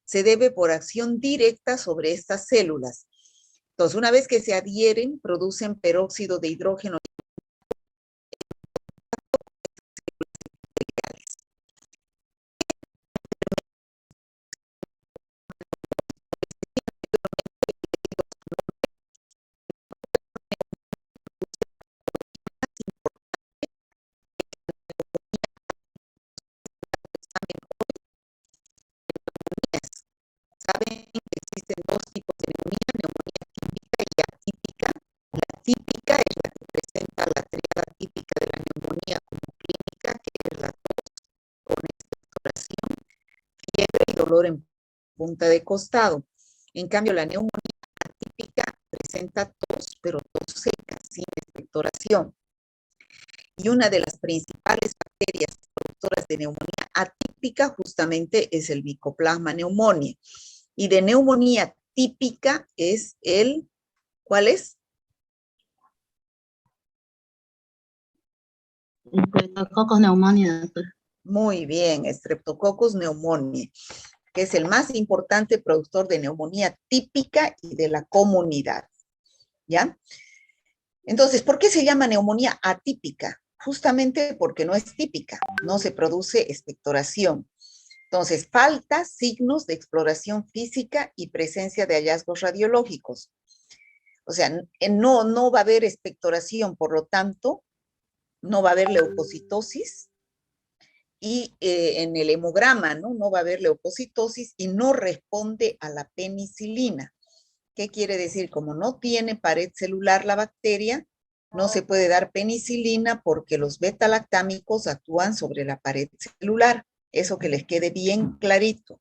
se debe por acción directa sobre estas células. Entonces, una vez que se adhieren, producen peróxido de hidrógeno. Saben que existen dos tipos de neumonía típica y atípica. La típica es la que presenta la triada típica de la neumonía como clínica, que es la tos con expectoración, fiebre y dolor en punta de costado. En cambio, la neumonía atípica presenta tos, pero tos seca, sin expectoración. Y una de las principales bacterias productoras de neumonía atípica justamente es el Mycoplasma pneumoniae. Y de neumonía típica es el, ¿cuál es? Streptococcus pneumoniae. Muy bien, Streptococcus pneumoniae, que es el más importante productor de neumonía típica y de la comunidad. ¿Ya? Entonces, ¿por qué se llama neumonía atípica? Justamente porque no es típica, no se produce expectoración. Entonces, falta signos de exploración física y presencia de hallazgos radiológicos. O sea, no va a haber expectoración, por lo tanto, no va a haber leucocitosis y en el hemograma, ¿no? Va a haber leucocitosis y no responde a la penicilina. ¿Qué quiere decir? Como no tiene pared celular la bacteria, no se puede dar penicilina porque los beta-lactámicos actúan sobre la pared celular. Eso que les quede bien clarito.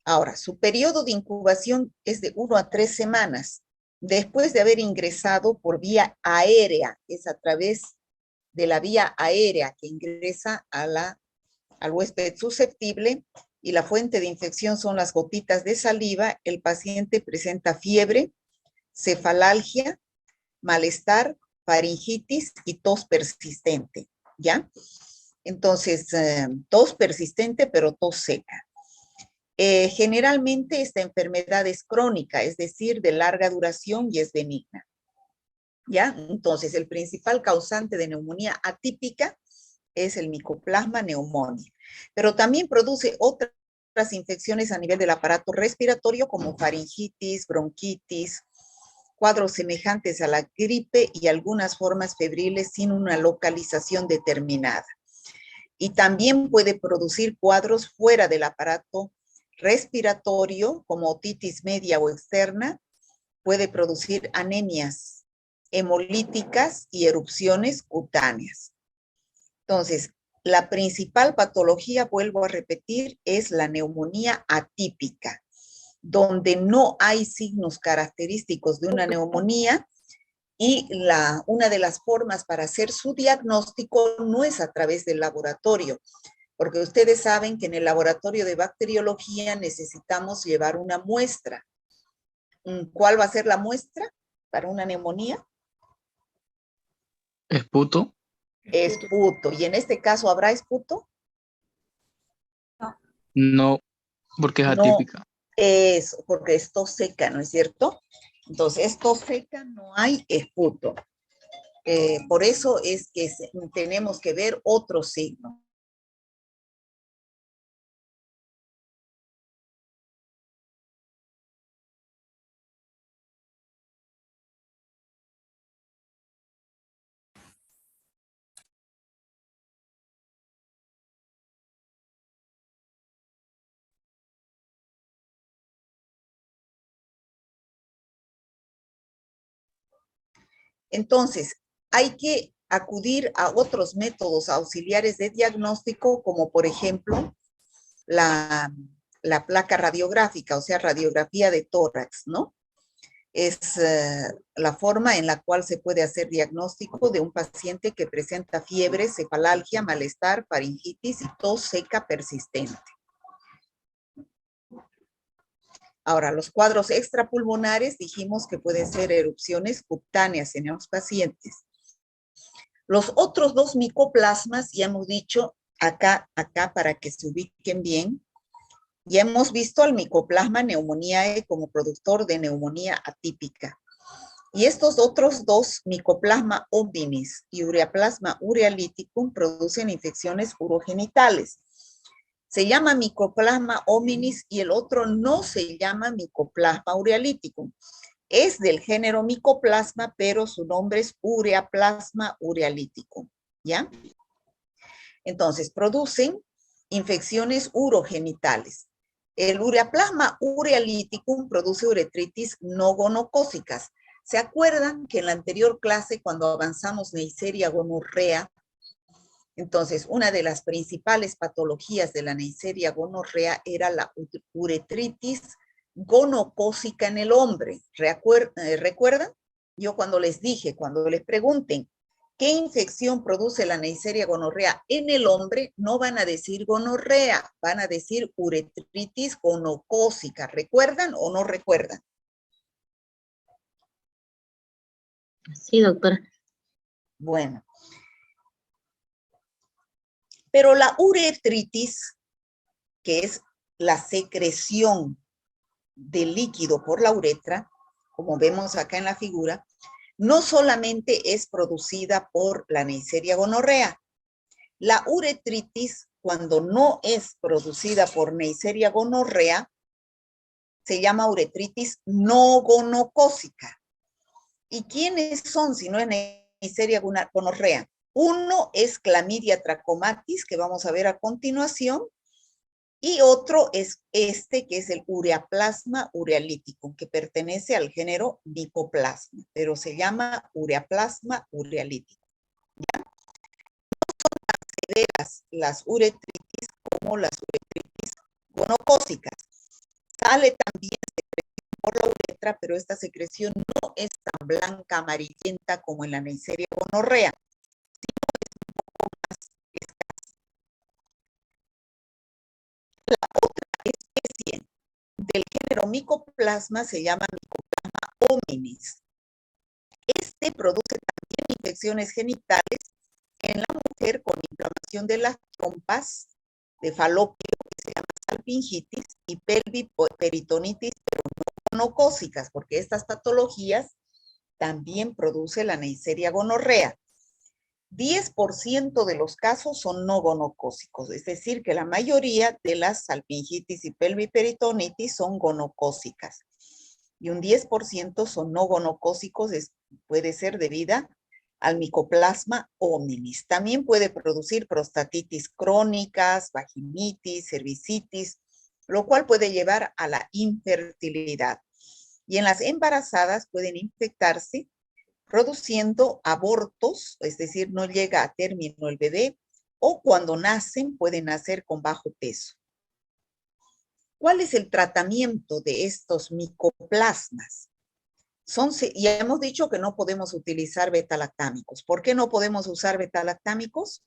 Ahora, su periodo de incubación es de 1 a 3 semanas. Después de haber ingresado por vía aérea, es a través de la vía aérea que ingresa al huésped susceptible y la fuente de infección son las gotitas de saliva, el paciente presenta fiebre, cefalalgia, malestar, faringitis y tos persistente, ¿ya? Entonces, tos persistente, pero tos seca. Generalmente esta enfermedad es crónica, es decir, de larga duración y es benigna. ¿Ya? Entonces, el principal causante de neumonía atípica es el Mycoplasma pneumoniae, pero también produce otras infecciones a nivel del aparato respiratorio como faringitis, bronquitis, cuadros semejantes a la gripe y algunas formas febriles sin una localización determinada. Y también puede producir cuadros fuera del aparato respiratorio, como otitis media o externa, puede producir anemias hemolíticas y erupciones cutáneas. Entonces, la principal patología, vuelvo a repetir, es la neumonía atípica, donde no hay signos característicos de una neumonía y una de las formas para hacer su diagnóstico no es a través del laboratorio, porque ustedes saben que en el laboratorio de bacteriología necesitamos llevar una muestra. ¿Cuál va a ser la muestra para una neumonía? ¿Esputo? Esputo. ¿Y en este caso habrá esputo? No, porque es No, atípica. es porque es tos seca, ¿no es cierto? Entonces, es tos seca, no hay esputo. Por eso es que tenemos que ver otro signo. Entonces, hay que acudir a otros métodos auxiliares de diagnóstico, como por ejemplo la placa radiográfica, o sea, radiografía de tórax, ¿no? Es la forma en la cual se puede hacer diagnóstico de un paciente que presenta fiebre, cefalalgia, malestar, faringitis y tos seca persistente. Ahora, los cuadros extrapulmonares dijimos que pueden ser erupciones cutáneas en los pacientes. Los otros dos micoplasmas, ya hemos dicho acá para que se ubiquen bien, Ya hemos visto al Mycoplasma pneumoniae como productor de neumonía atípica. Y estos otros dos, Mycoplasma hominis y Ureaplasma urealyticum, producen infecciones urogenitales. Se llama Mycoplasma hominis y el otro no se llama Mycoplasma urealyticum. Es del género Mycoplasma, pero su nombre es Ureaplasma urealyticum, ¿ya? Entonces, producen infecciones urogenitales. El Ureaplasma urealyticum produce uretritis no gonocócicas. ¿Se acuerdan que en la anterior clase, cuando avanzamos Neisseria gonorrea, entonces una de las principales patologías de la Neisseria gonorrea era la uretritis gonocócica en el hombre? ¿Recuerdan? Yo cuando les dije, cuando les pregunten ¿qué infección produce la Neisseria gonorrea en el hombre? No van a decir gonorrea, van a decir uretritis gonocócica. ¿Recuerdan o no recuerdan? Sí, doctora. Bueno. Pero la uretritis, que es la secreción de líquido por la uretra, como vemos acá en la figura, no solamente es producida por la Neisseria gonorrea. La uretritis, cuando no es producida por Neisseria gonorrea, se llama uretritis no gonocócica. ¿Y quiénes son si no es Neisseria gonorrea? Uno es Clamidia trachomatis, que vamos a ver a continuación, y otro es este, que es el Ureaplasma urealyticum, que pertenece al género Mycoplasma, pero se llama Ureaplasma urealyticum. ¿Ya? Las uretritis como las uretritis gonocócicas. Sale también secreción por la uretra, pero esta secreción no es tan blanca, amarillenta como en la Neisseria gonorrea, sino es un poco más escasa. La otra especie del género Mycoplasma se llama Mycoplasma hominis. Este produce también infecciones genitales en la mujer con inflamación de las trompas, de falopio, que se llama salpingitis, y pelviperitonitis, pero no gonocócicas, porque estas patologías también produce la Neisseria gonorrea. 10% de los casos son no gonocócicos, es decir, que la mayoría de las salpingitis y pelviperitonitis son gonocócicas. Y un 10% son no gonocócicos, puede ser debida al Mycoplasma hominis. También puede producir prostatitis crónicas, vaginitis, cervicitis, lo cual puede llevar a la infertilidad. Y en las embarazadas pueden infectarse produciendo abortos, es decir, no llega a término el bebé, o cuando nacen pueden nacer con bajo peso. ¿Cuál es el tratamiento de estos micoplasmas? Ya hemos dicho que no podemos utilizar betalactámicos. ¿Por qué no podemos usar betalactámicos?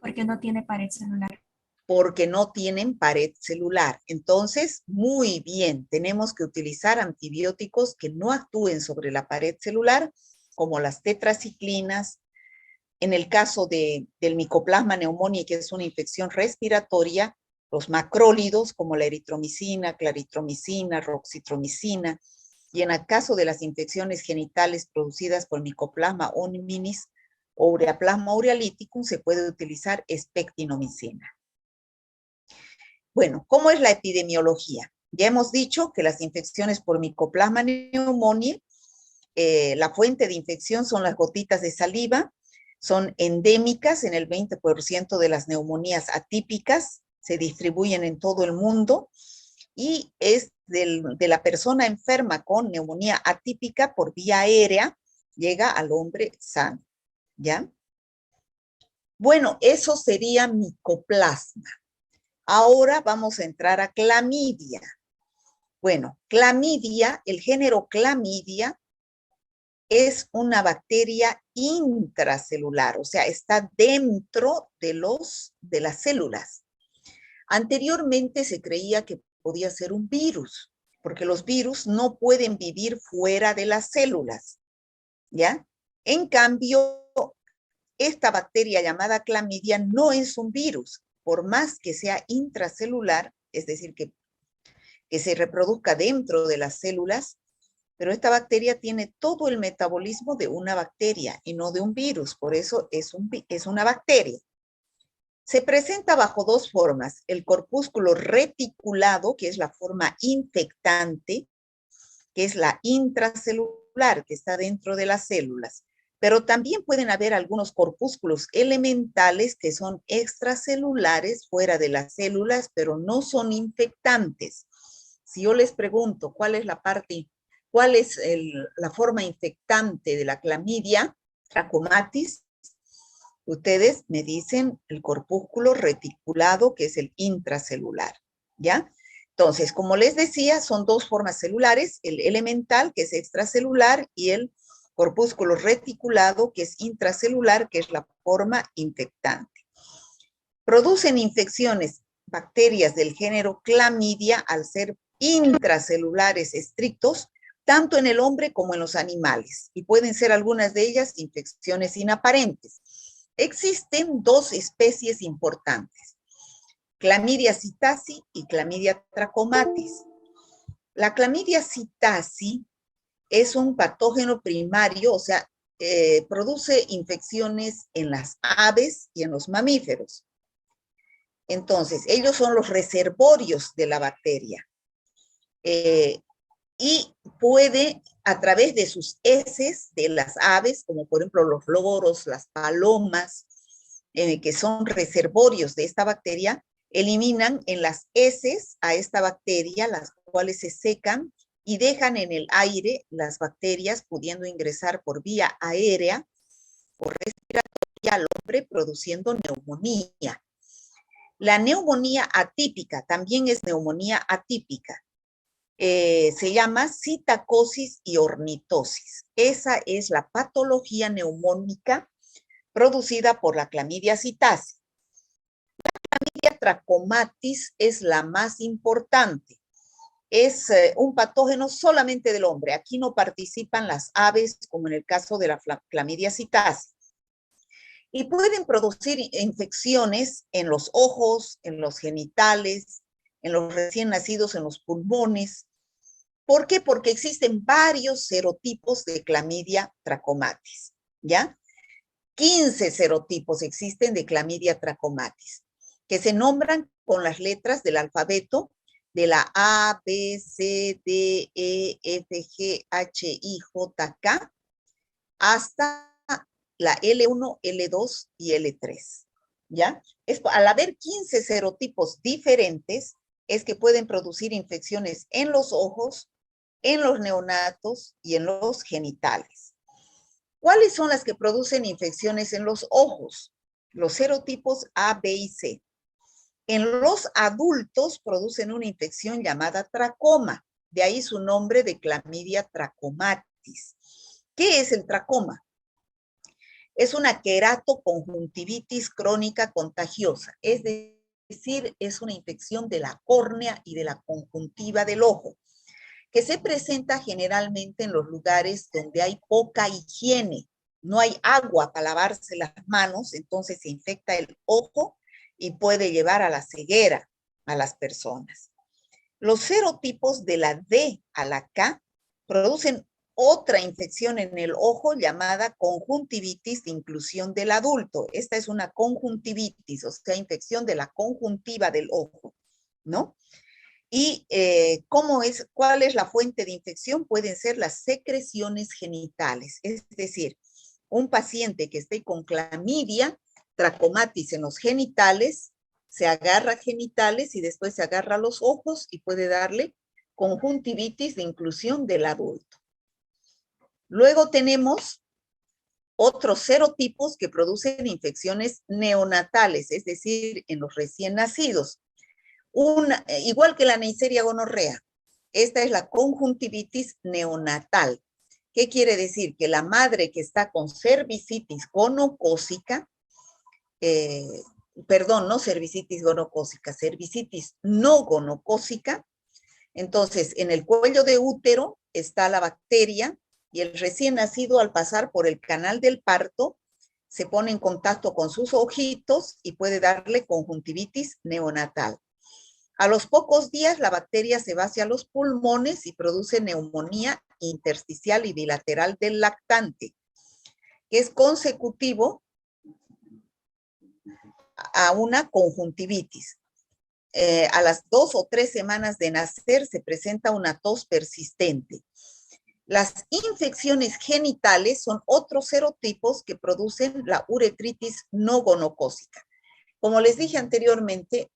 Porque no tiene pared celular. Porque no tienen pared celular. Entonces, muy bien, tenemos que utilizar antibióticos que no actúen sobre la pared celular, como las tetraciclinas. En el caso del Mycoplasma pneumoniae, que es una infección respiratoria, los macrólidos, como la eritromicina, claritromicina, roxitromicina, y en el caso de las infecciones genitales producidas por Mycoplasma hominis o Ureaplasma urealyticum, se puede utilizar espectinomicina. Bueno, ¿cómo es la epidemiología? Ya hemos dicho que las infecciones por Mycoplasma pneumoniae, la fuente de infección son las gotitas de saliva, son endémicas en el 20% de las neumonías atípicas, se distribuyen en todo el mundo, y es de la persona enferma con neumonía atípica por vía aérea, llega al hombre sano, ¿ya? Bueno, eso sería Mycoplasma. Ahora vamos a entrar a clamidia. Bueno, clamidia, el género clamidia es una bacteria intracelular, o sea, está dentro de las células. Anteriormente se creía que podía ser un virus, porque los virus no pueden vivir fuera de las células, ¿ya? En cambio, esta bacteria llamada clamidia no es un virus, por más que sea intracelular, es decir, que se reproduzca dentro de las células, pero esta bacteria tiene todo el metabolismo de una bacteria y no de un virus, por eso es una bacteria. Se presenta bajo dos formas, el corpúsculo reticulado, que es la forma infectante, que es la intracelular, que está dentro de las células, pero también pueden haber algunos corpúsculos elementales que son extracelulares fuera de las células, pero no son infectantes. Si yo les pregunto cuál es la forma infectante de la clamidia trachomatis, ustedes me dicen el corpúsculo reticulado, que es el intracelular, ¿ya? Entonces, como les decía, son dos formas celulares, el elemental, que es extracelular, y el corpúsculo reticulado, que es intracelular, que es la forma infectante. Producen infecciones, bacterias del género clamidia, al ser intracelulares estrictos, tanto en el hombre como en los animales, y pueden ser algunas de ellas infecciones inaparentes. Existen dos especies importantes, Clamidia psittaci y Clamidia trachomatis. La Clamidia psittaci es un patógeno primario, o sea, produce infecciones en las aves y en los mamíferos. Entonces, ellos son los reservorios de la bacteria. Y puede, a través de sus heces de las aves, como por ejemplo los loros, las palomas, que son reservorios de esta bacteria, eliminan en las heces a esta bacteria, las cuales se secan y dejan en el aire las bacterias, pudiendo ingresar por vía aérea o respiratoria al hombre, produciendo neumonía. La neumonía atípica también es neumonía atípica. Se llama citacosis y ornitosis. Esa es la patología neumónica producida por la Clamidia psittaci. La Clamidia trachomatis es la más importante. Es un patógeno solamente del hombre. Aquí no participan las aves, como en el caso de la Clamidia psittaci. Y pueden producir infecciones en los ojos, en los genitales, en los recién nacidos, en los pulmones. ¿Por qué? Porque existen varios serotipos de Clamidia trachomatis, ¿ya? 15 serotipos existen de Clamidia trachomatis, que se nombran con las letras del alfabeto de la A, B, C, D, E, F, G, H, I, J, K, hasta la L1, L2 y L3, ¿ya? Al haber 15 serotipos diferentes, es que pueden producir infecciones en los ojos, en los neonatos y en los genitales. ¿Cuáles son las que producen infecciones en los ojos? Los serotipos A, B y C. En los adultos producen una infección llamada tracoma, de ahí su nombre de Clamidia trachomatis. ¿Qué es el tracoma? Es una queratoconjuntivitis crónica contagiosa, es decir, es una infección de la córnea y de la conjuntiva del ojo, que se presenta generalmente en los lugares donde hay poca higiene, no hay agua para lavarse las manos, entonces se infecta el ojo y puede llevar a la ceguera a las personas. Los serotipos de la D a la K producen otra infección en el ojo llamada conjuntivitis de inclusión del adulto. Esta es una conjuntivitis, o sea, infección de la conjuntiva del ojo, ¿no? Y ¿cuál es la fuente de infección? Pueden ser las secreciones genitales, es decir, un paciente que esté con clamidia trachomatis en los genitales, se agarra genitales y después se agarra los ojos y puede darle conjuntivitis de inclusión del adulto. Luego tenemos otros serotipos que producen infecciones neonatales, es decir, en los recién nacidos. Igual que la Neisseria gonorrea, esta es la conjuntivitis neonatal. ¿Qué quiere decir? Que la madre que está con cervicitis gonocócica, no cervicitis gonocócica, cervicitis no gonocócica, entonces en el cuello de útero está la bacteria y el recién nacido al pasar por el canal del parto se pone en contacto con sus ojitos y puede darle conjuntivitis neonatal. A los pocos días, la bacteria se va hacia los pulmones y produce neumonía intersticial y bilateral del lactante, que es consecutivo a una conjuntivitis. A las 2 o 3 semanas de nacer se presenta una tos persistente. Las infecciones genitales son otros serotipos que producen la uretritis no gonocócica. Como les dije anteriormente,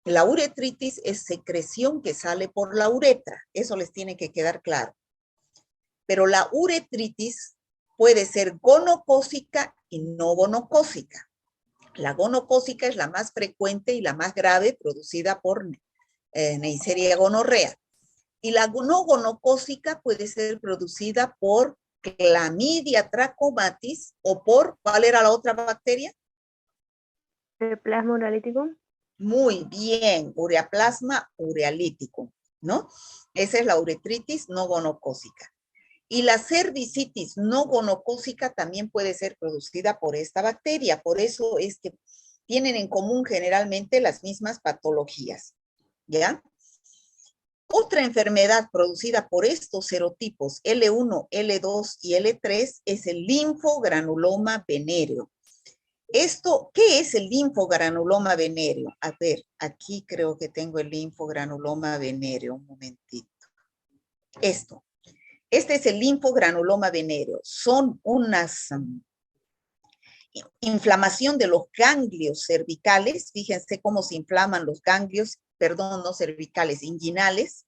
la uretritis es secreción que sale por la uretra, eso les tiene que quedar claro. Pero la uretritis puede ser gonocócica y no gonocócica. La gonocócica es la más frecuente y la más grave, producida por Neisseria gonorrea. Y la no gonocócica puede ser producida por Clamidia trachomatis o por, ¿cuál era la otra bacteria? Plasma uralítico. Muy bien, ureaplasma urealítico, ¿no? Esa es la uretritis no gonocócica. Y la cervicitis no gonocócica también puede ser producida por esta bacteria. Por eso es que tienen en común generalmente las mismas patologías, ¿ya? Otra enfermedad producida por estos serotipos L1, L2 y L3 es el linfogranuloma venéreo. ¿Qué es el linfogranuloma venéreo? A ver, aquí creo que tengo el linfogranuloma venéreo, un momentito. Este es el linfogranuloma venéreo. Son unas inflamación de los ganglios cervicales. Fíjense cómo se inflaman los ganglios, perdón, no cervicales, inguinales.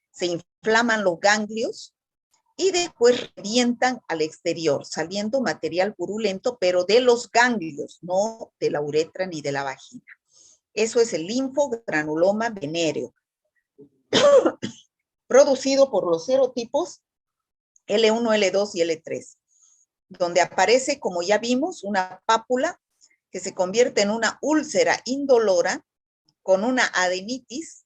Se inflaman los ganglios y después revientan al exterior, saliendo material purulento, pero de los ganglios, no de la uretra ni de la vagina. Eso es el linfogranuloma venéreo, producido por los serotipos L1, L2 y L3, donde aparece, como ya vimos, una pápula que se convierte en una úlcera indolora con una adenitis,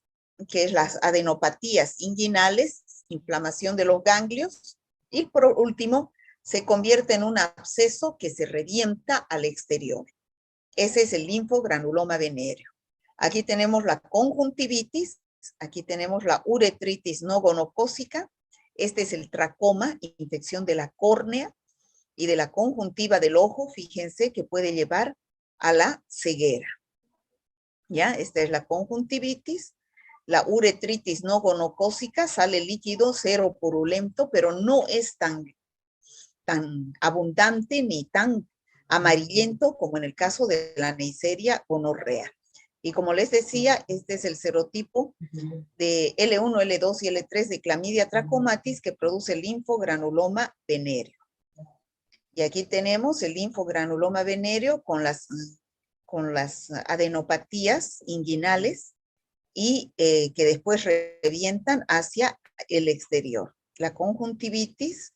que es las adenopatías inguinales, inflamación de los ganglios, y por último, se convierte en un absceso que se revienta al exterior. Ese es el linfogranuloma venéreo. Aquí tenemos la conjuntivitis, aquí tenemos la uretritis no gonocócica, este es el tracoma, infección de la córnea y de la conjuntiva del ojo, fíjense que puede llevar a la ceguera. ¿Ya? Esta es la conjuntivitis. La uretritis no gonocócica, sale líquido cero purulento, pero no es tan abundante ni tan amarillento como en el caso de la Neisseria gonorrea. Y como les decía, este es el serotipo de L1, L2 y L3 de Clamidia trachomatis que produce el linfogranuloma venéreo. Y aquí tenemos el linfogranuloma venéreo con las adenopatías inguinales y que después revientan hacia el exterior. La conjuntivitis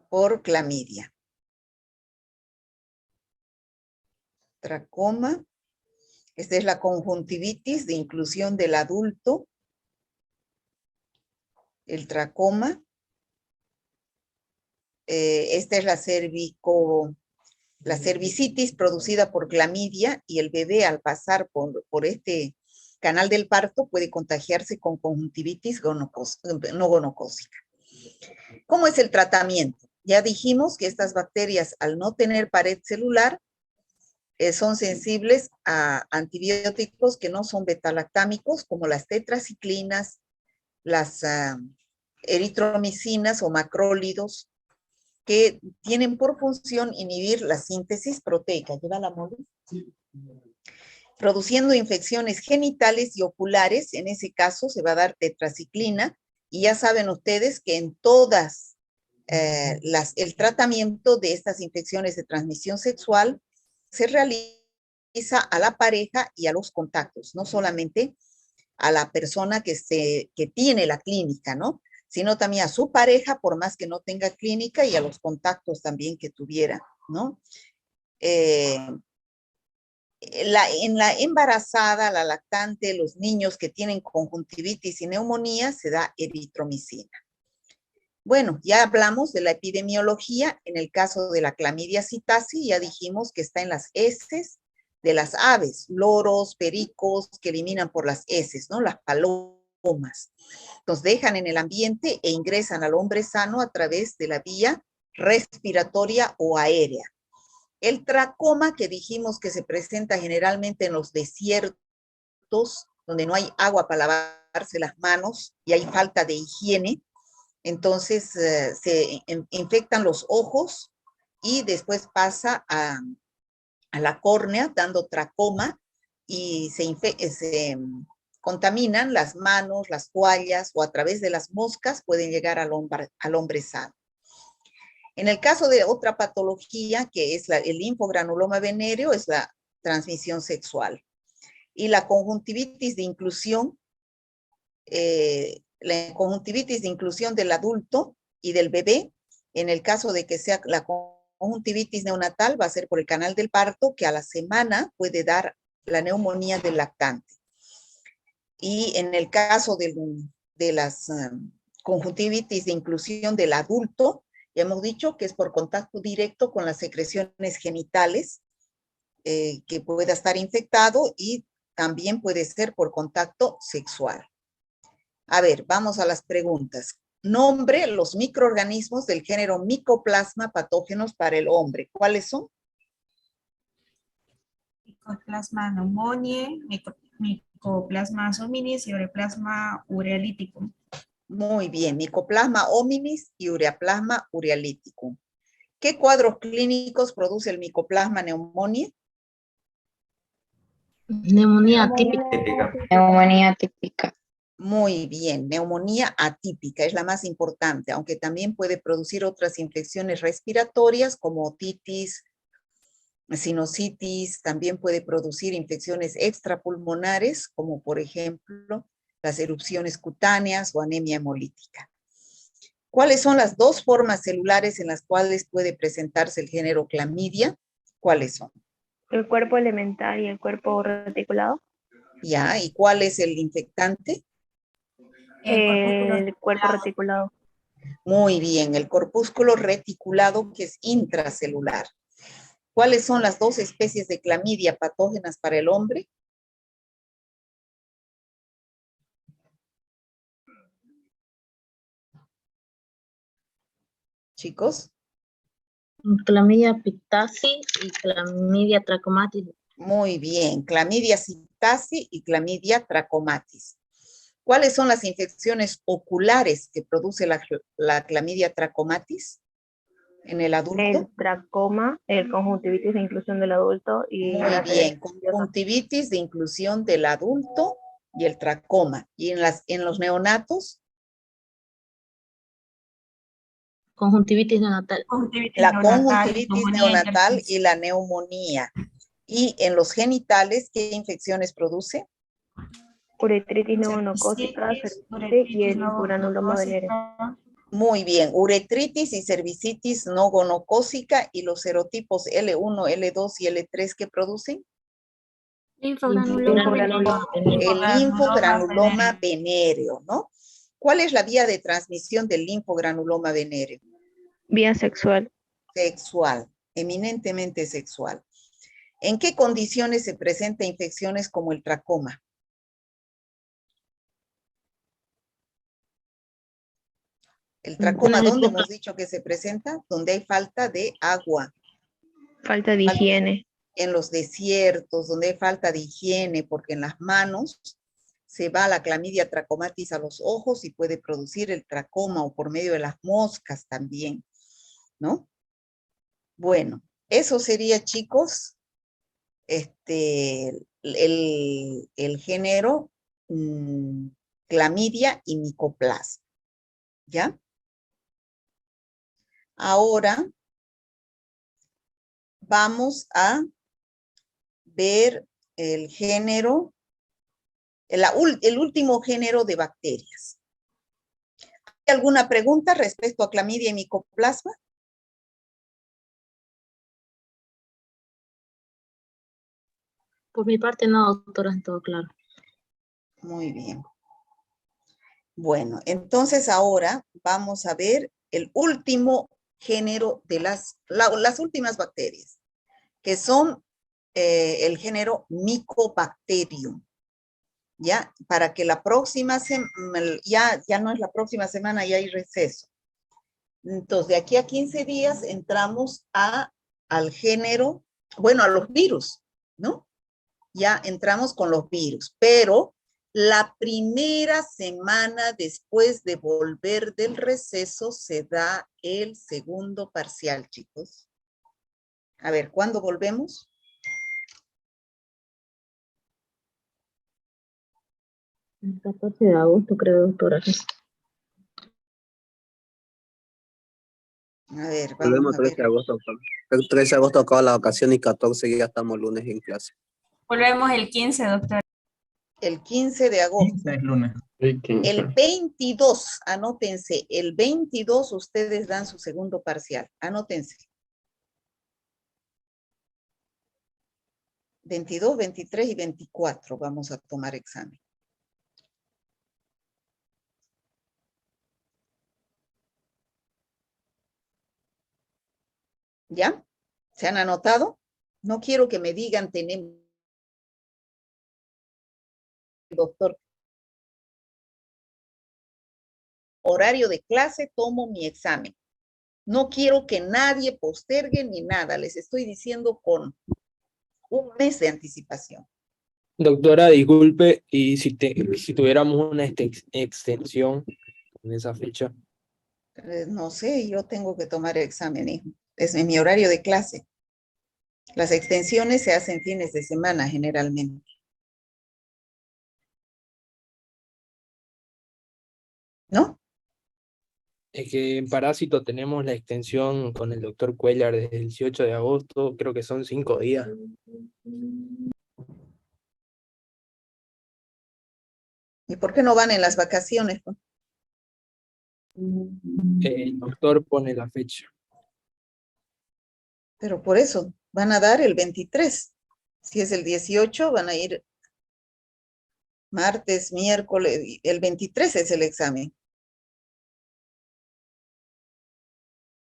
por clamidia. Tracoma. Esta es la conjuntivitis de inclusión del adulto. El tracoma. Esta es la cervicitis producida por clamidia y el bebé al pasar por este canal del parto puede contagiarse con conjuntivitis no gonocócica. ¿Cómo es el tratamiento? Ya dijimos que estas bacterias, al no tener pared celular, son sensibles a antibióticos que no son betalactámicos, como las tetraciclinas, las eritromicinas o macrólidos, que tienen por función inhibir la síntesis proteica. ¿Lleva la mole? Sí. Produciendo infecciones genitales y oculares. En ese caso se va a dar tetraciclina, y ya saben ustedes que en todas el tratamiento de estas infecciones de transmisión sexual se realiza a la pareja y a los contactos, no solamente a la persona que tiene la clínica, ¿no? Sino también a su pareja, por más que no tenga clínica, y a los contactos también que tuviera, ¿no? En la embarazada, la lactante, los niños que tienen conjuntivitis y neumonía, se da eritromicina. Bueno, ya hablamos de la epidemiología. En el caso de la clamidia psittaci, ya dijimos que está en las heces de las aves, loros, pericos, que eliminan por las heces, ¿no? Las palomas. Los dejan en el ambiente e ingresan al hombre sano a través de la vía respiratoria o aérea. El tracoma, que dijimos que se presenta generalmente en los desiertos, donde no hay agua para lavarse las manos y hay falta de higiene, entonces se infectan los ojos y después pasa a la córnea, dando tracoma, y se contaminan las manos, las toallas, o a través de las moscas pueden llegar al hombre sano. En el caso de otra patología, que es el linfogranuloma venéreo, es la transmisión sexual. Y la conjuntivitis de inclusión, del adulto y del bebé, en el caso de que sea la conjuntivitis neonatal, va a ser por el canal del parto, que a la semana puede dar la neumonía del lactante. Y en el caso de las conjuntivitis de inclusión del adulto, ya hemos dicho que es por contacto directo con las secreciones genitales, que pueda estar infectado, y también puede ser por contacto sexual. A ver, vamos a las preguntas. Nombre los microorganismos del género Mycoplasma patógenos para el hombre. ¿Cuáles son? Mycoplasma pneumoniae, Mycoplasma hominis y Ureaplasma urealyticum. Muy bien, Mycoplasma hominis y Ureaplasma urealyticum. ¿Qué cuadros clínicos produce el Mycoplasma pneumoniae? Neumonía atípica. Neumonía típica. Muy bien, neumonía atípica es la más importante, aunque también puede producir otras infecciones respiratorias como otitis, sinusitis, también puede producir infecciones extrapulmonares, como por ejemplo las erupciones cutáneas o anemia hemolítica. ¿Cuáles son las dos formas celulares en las cuales puede presentarse el género clamidia? ¿Cuáles son? El cuerpo elemental y el cuerpo reticulado. Ya, ¿y cuál es el infectante? El cuerpo reticulado. Muy bien, el corpúsculo reticulado, que es intracelular. ¿Cuáles son las dos especies de clamidia patógenas para el hombre? Chicos. Clamidia pictasi y clamidia trachomatis. Muy bien, clamidia psittacea y clamidia trachomatis. ¿Cuáles son las infecciones oculares que produce la clamidia trachomatis en el adulto? El tracoma, el conjuntivitis de inclusión del adulto y muy bien, conjuntivitis de inclusión del adulto y el tracoma. ¿Y en los neonatos? Conjuntivitis neonatal. La conjuntivitis neonatal y la neumonía. ¿Y en los genitales qué infecciones produce? Uretritis neumocócica, cervicitis y el linfogranuloma venéreo. Muy bien, uretritis y cervicitis no gonocócica, y los serotipos L1, L2 y L3 ¿qué producen? Linfogranuloma El linfogranuloma venéreo, ¿no? ¿Cuál es la vía de transmisión del linfogranuloma venéreo? Vía sexual. Sexual, eminentemente sexual. ¿En qué condiciones se presentan infecciones como el tracoma? El tracoma, ¿dónde hemos dicho que se presenta? Donde hay falta de agua. Falta de higiene. En los desiertos, donde hay falta de higiene, porque en las manos se va la clamidia trachomatis a los ojos y puede producir el tracoma, o por medio de las moscas también, ¿no? Bueno, eso sería, chicos, el género clamidia y micoplasma, ¿ya? Ahora vamos a ver el género, el último género de bacterias. ¿Hay alguna pregunta respecto a clamidia y micoplasma? Por mi parte no, doctora, todo claro. Muy bien. Bueno, entonces ahora vamos a ver el último género de las últimas bacterias, que son el género Mycobacterium. ¿Ya? Para que la próxima semana, ya no es la próxima semana, ya hay receso. Entonces, de aquí a 15 días entramos al género, bueno, a los virus, ¿no? Ya entramos con los virus, pero la primera semana después de volver del receso se da el segundo parcial, chicos. A ver, ¿cuándo volvemos? El 14 de agosto, creo, doctora. A ver, Volvemos vamos a 13 ver. de agosto. El 13 de agosto acaba la vacación y 14 ya estamos lunes en clase. Volvemos el 15, doctora. El 15 de agosto. 15 es lunes. El 22, anótense, el 22 ustedes dan su segundo parcial, anótense. 22, 23 y 24 vamos a tomar examen. ¿Ya? ¿Se han anotado? No quiero que me digan, tenemos, doctor, horario de clase, tomo mi examen. No quiero que nadie postergue ni nada, les estoy diciendo con un mes de anticipación. Doctora, disculpe, y si tuviéramos una extensión en esa fecha. No sé, yo tengo que tomar examen, hijo. Es en mi horario de clase. Las extensiones se hacen fines de semana generalmente. ¿No? Es que en Parásito tenemos la extensión con el doctor Cuellar desde el 18 de agosto, creo que son 5 días. ¿Y por qué no van en las vacaciones? El doctor pone la fecha. Pero por eso, van a dar el 23. Si es el 18, van a ir martes, miércoles, el 23 es el examen.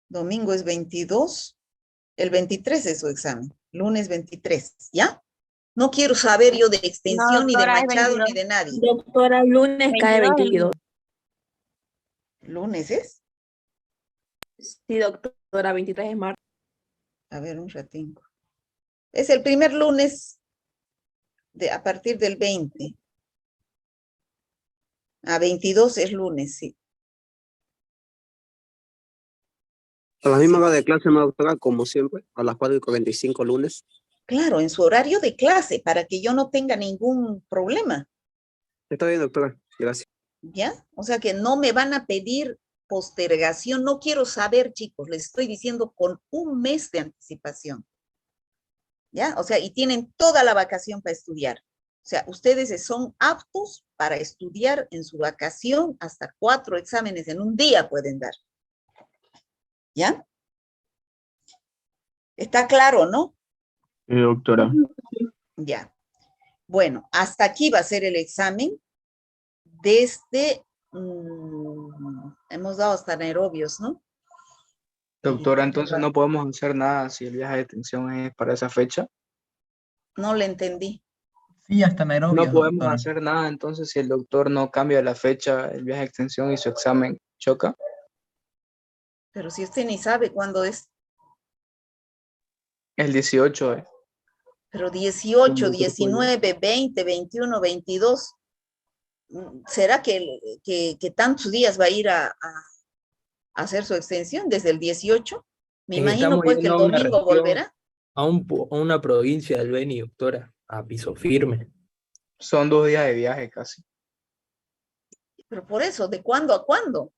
Domingo es 22, el 23 es su examen, lunes 23, ¿ya? No quiero saber yo de extensión, No, ni de doctora, es Machado, 22. ni de nadie. Doctora, lunes cae 22. ¿Lunes es? Sí, doctora, 23 es martes. A ver, un ratín. Es el primer lunes a partir del 20. A 22 es lunes, sí. A la misma hora de clase, ¿no, doctora? Como siempre, a las 4:45 lunes. Claro, en su horario de clase, para que yo no tenga ningún problema, Está bien, doctora. Gracias. ¿ya? O sea que no me van a pedir postergación, no quiero saber, chicos, les estoy diciendo con un mes de anticipación, ¿ya? O sea, y tienen toda la vacación para estudiar. O sea, ustedes son aptos para estudiar en su vacación, hasta 4 exámenes en un día pueden dar, ¿ya? ¿Está claro, no? Doctora. Ya. Bueno, hasta aquí va a ser el examen. Desde, hemos dado hasta anaerobios, ¿no? Doctora, entonces no podemos hacer nada si el viaje de extensión es para esa fecha. No le entendí. Sí, hasta anaerobios, No podemos doctora. hacer nada entonces si el doctor no cambia la fecha, el viaje de extensión y su examen choca. Pero si usted ni sabe cuándo es. El 18 es. Pero 18, 19, 20, 21, 22. ¿Será que tantos días va a ir a hacer su extensión desde el 18? Me imagino Estamos pues que el yendo a una domingo región, volverá. a una provincia del Beni, doctora, a piso firme. Son 2 días de viaje casi. Pero por eso, ¿de cuándo a cuándo?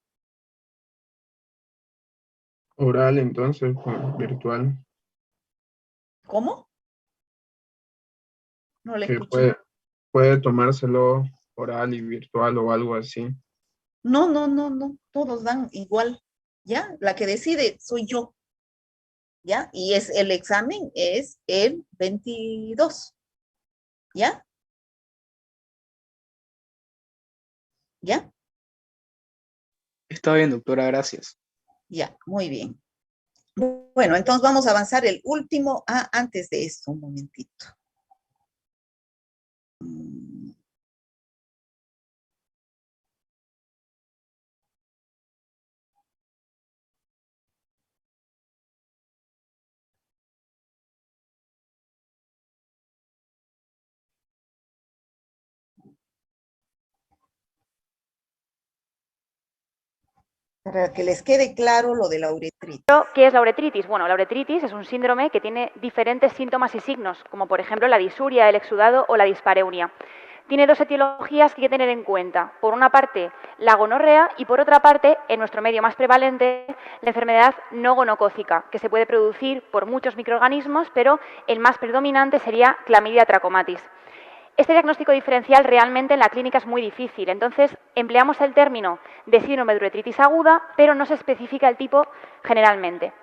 Oral, entonces, virtual, ¿Cómo? No le que escuché. puede tomárselo oral y virtual o algo así. No, no, no, no. Todos dan igual. ¿Ya? La que decide soy yo. ¿Ya? Y el examen es el 22. ¿Ya? ¿Ya? Está bien, doctora, gracias. Ya, muy bien. Bueno, entonces vamos a avanzar el último. Antes de esto, un momentito. Para que les quede claro lo de la uretritis. ¿Qué es la uretritis? Bueno, la uretritis es un síndrome que tiene diferentes síntomas y signos, como por ejemplo la disuria, el exudado o la dispareunia. Tiene dos etiologías que hay que tener en cuenta. Por una parte, la gonorrea y por otra parte, en nuestro medio más prevalente, la enfermedad no gonocócica, que se puede producir por muchos microorganismos, pero el más predominante sería Chlamydia trachomatis. Este diagnóstico diferencial realmente en la clínica es muy difícil, entonces empleamos el término de síndrome de uretritis aguda, pero no se especifica el tipo generalmente.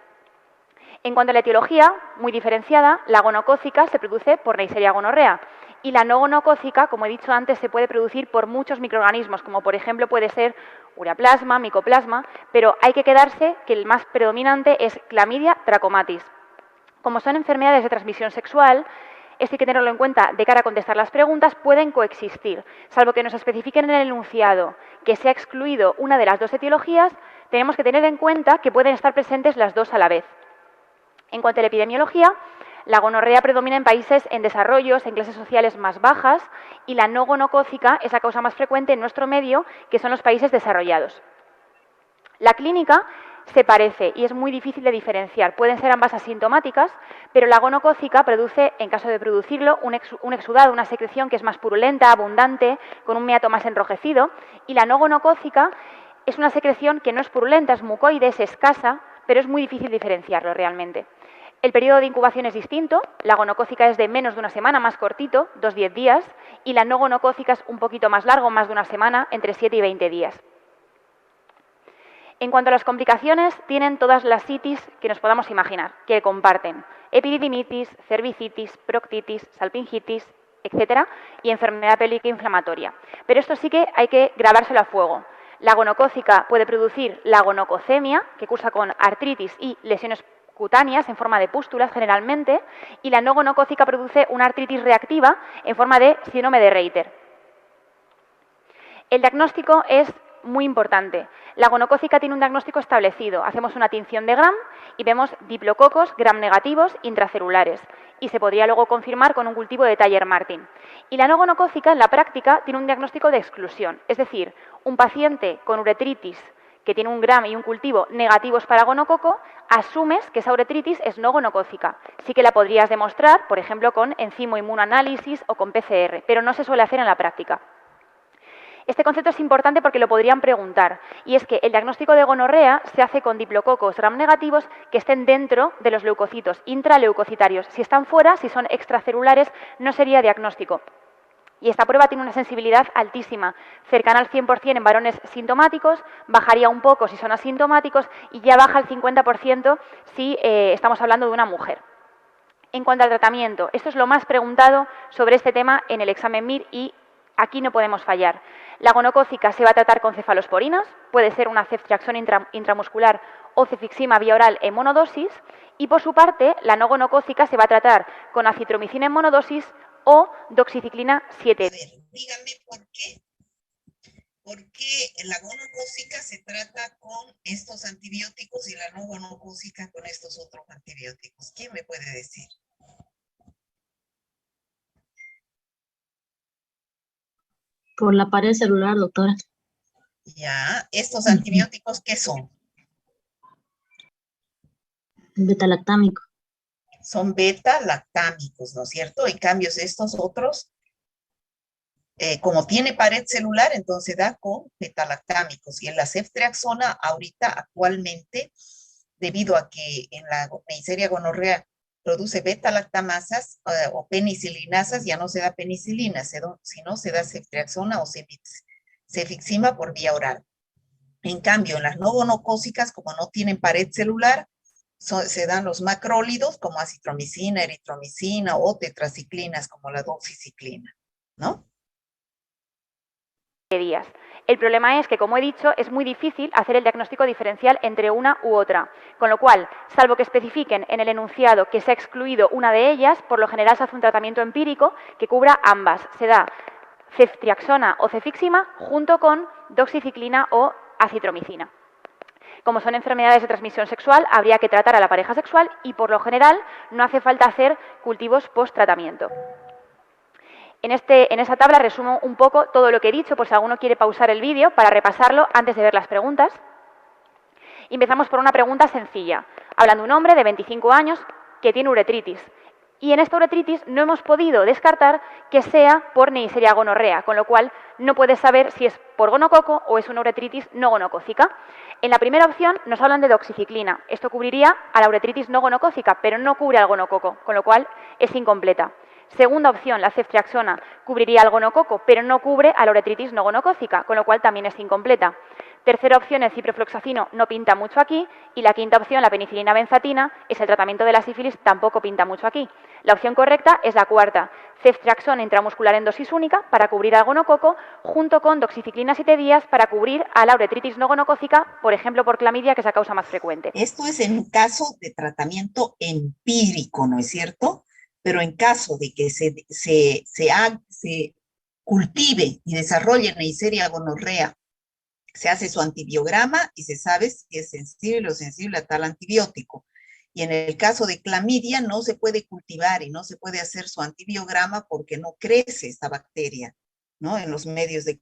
En cuanto a la etiología, muy diferenciada, la gonocócica se produce por Neisseria gonorrea y la no gonocócica, como he dicho antes, se puede producir por muchos microorganismos, como por ejemplo puede ser ureaplasma, micoplasma, pero hay que quedarse que el más predominante es Chlamydia trachomatis. Como son enfermedades de transmisión sexual, esto hay que tenerlo en cuenta de cara a contestar las preguntas, pueden coexistir. Salvo que nos especifiquen en el enunciado que se ha excluido una de las dos etiologías, tenemos que tener en cuenta que pueden estar presentes las dos a la vez. En cuanto a la epidemiología, la gonorrea predomina en países en desarrollo, en clases sociales más bajas, y la no gonocócica es la causa más frecuente en nuestro medio, que son los países desarrollados. La clínica se parece y es muy difícil de diferenciar. Pueden ser ambas asintomáticas, pero la gonocócica produce, en caso de producirlo, un exudado, una secreción que es más purulenta, abundante, con un meato más enrojecido, y la no gonocócica es una secreción que no es purulenta, es mucoide, es escasa, pero es muy difícil diferenciarlo realmente. El periodo de incubación es distinto, la gonocócica es de menos de una semana, más cortito, 2-10 días, y la no gonocócica es un poquito más largo, más de una semana, entre 7 y 20 días. En cuanto a las complicaciones, tienen todas las citis que nos podamos imaginar, que comparten epididimitis, cervicitis, proctitis, salpingitis, etcétera, y enfermedad pélvica inflamatoria. Pero esto sí que hay que grabárselo a fuego. La gonocócica puede producir la gonococemia, que cursa con artritis y lesiones cutáneas en forma de pústulas generalmente, y la no gonocócica produce una artritis reactiva en forma de síndrome de Reiter. El diagnóstico es muy importante. La gonocócica tiene un diagnóstico establecido. Hacemos una tinción de Gram y vemos diplococos gram negativos intracelulares y se podría luego confirmar con un cultivo de Taller-Martin. Y la no gonocócica en la práctica tiene un diagnóstico de exclusión, es decir, un paciente con uretritis que tiene un Gram y un cultivo negativos para gonococo, asumes que esa uretritis es no gonocócica. Sí que la podrías demostrar, por ejemplo, con enzimo inmunoanálisis o con PCR, pero no se suele hacer en la práctica. Este concepto es importante porque lo podrían preguntar, y es que el diagnóstico de gonorrea se hace con diplococos gram negativos que estén dentro de los leucocitos intraleucocitarios. Si están fuera, si son extracelulares, no sería diagnóstico. Y esta prueba tiene una sensibilidad altísima, cercana al 100% en varones sintomáticos, bajaría un poco si son asintomáticos y ya baja al 50% si estamos hablando de una mujer. En cuanto al tratamiento, esto es lo más preguntado sobre este tema en el examen MIR y aquí no podemos fallar. La gonocócica se va a tratar con cefalosporinas, puede ser una ceftriaxona intramuscular o cefixima vía oral en monodosis, y por su parte, la no gonocócica se va a tratar con acitromicina en monodosis o doxiciclina 7. A ver, díganme por qué la gonocócica se trata con estos antibióticos y la no gonocócica con estos otros antibióticos. ¿Quién me puede decir? Por la pared celular, doctora. Ya, ¿estos antibióticos qué son? Betalactámico. Son beta-lactámicos, ¿no es cierto? En cambio, estos otros, como tiene pared celular, entonces da con beta-lactámicos. Y en la ceftriaxona, ahorita, actualmente, debido a que en la Neisseria gonorrea produce beta-lactamasas o penicilinasas, ya no se da penicilina, sino se da ceftriaxona o cefixima por vía oral. En cambio, en las no gonocócicas, como no tienen pared celular, se dan los macrólidos como acitromicina, eritromicina o tetraciclinas como la doxiciclina, ¿no? Días. El problema es que, como he dicho, es muy difícil hacer el diagnóstico diferencial entre una u otra, con lo cual, salvo que especifiquen en el enunciado que se ha excluido una de ellas, por lo general se hace un tratamiento empírico que cubra ambas. Se da ceftriaxona o cefixima junto con doxiciclina o acitromicina. Como son enfermedades de transmisión sexual, habría que tratar a la pareja sexual y, por lo general, no hace falta hacer cultivos post-tratamiento. En esa tabla resumo un poco todo lo que he dicho, por si alguno quiere pausar el vídeo para repasarlo antes de ver las preguntas. Y empezamos por una pregunta sencilla. Hablan de un hombre de 25 años que tiene uretritis. Y en esta uretritis no hemos podido descartar que sea por Neisseria gonorrea, con lo cual no puedes saber si es por gonococo o es una uretritis no gonocócica. En la primera opción nos hablan de doxiciclina. Esto cubriría a la uretritis no gonocócica, pero no cubre al gonococo, con lo cual es incompleta. Segunda opción, la ceftriaxona, cubriría al gonococo, pero no cubre a la uretritis no gonocócica, con lo cual también es incompleta. Tercera opción, el ciprofloxacino, no pinta mucho aquí. Y la quinta opción, la penicilina benzatina, es el tratamiento de la sífilis, tampoco pinta mucho aquí. La opción correcta es la cuarta, ceftriaxona intramuscular en dosis única para cubrir al gonococo, junto con doxiciclina 7 días para cubrir a la uretritis no gonocócica, por ejemplo, por clamidia, que es la causa más frecuente. Esto es en un caso de tratamiento empírico, ¿no es cierto? Pero en caso de que se cultive y desarrolle Neisseria gonorrea, se hace su antibiograma y se sabe si es sensible o sensible a tal antibiótico. Y en el caso de clamidia no se puede cultivar y no se puede hacer su antibiograma porque no crece esta bacteria, ¿no? En los medios de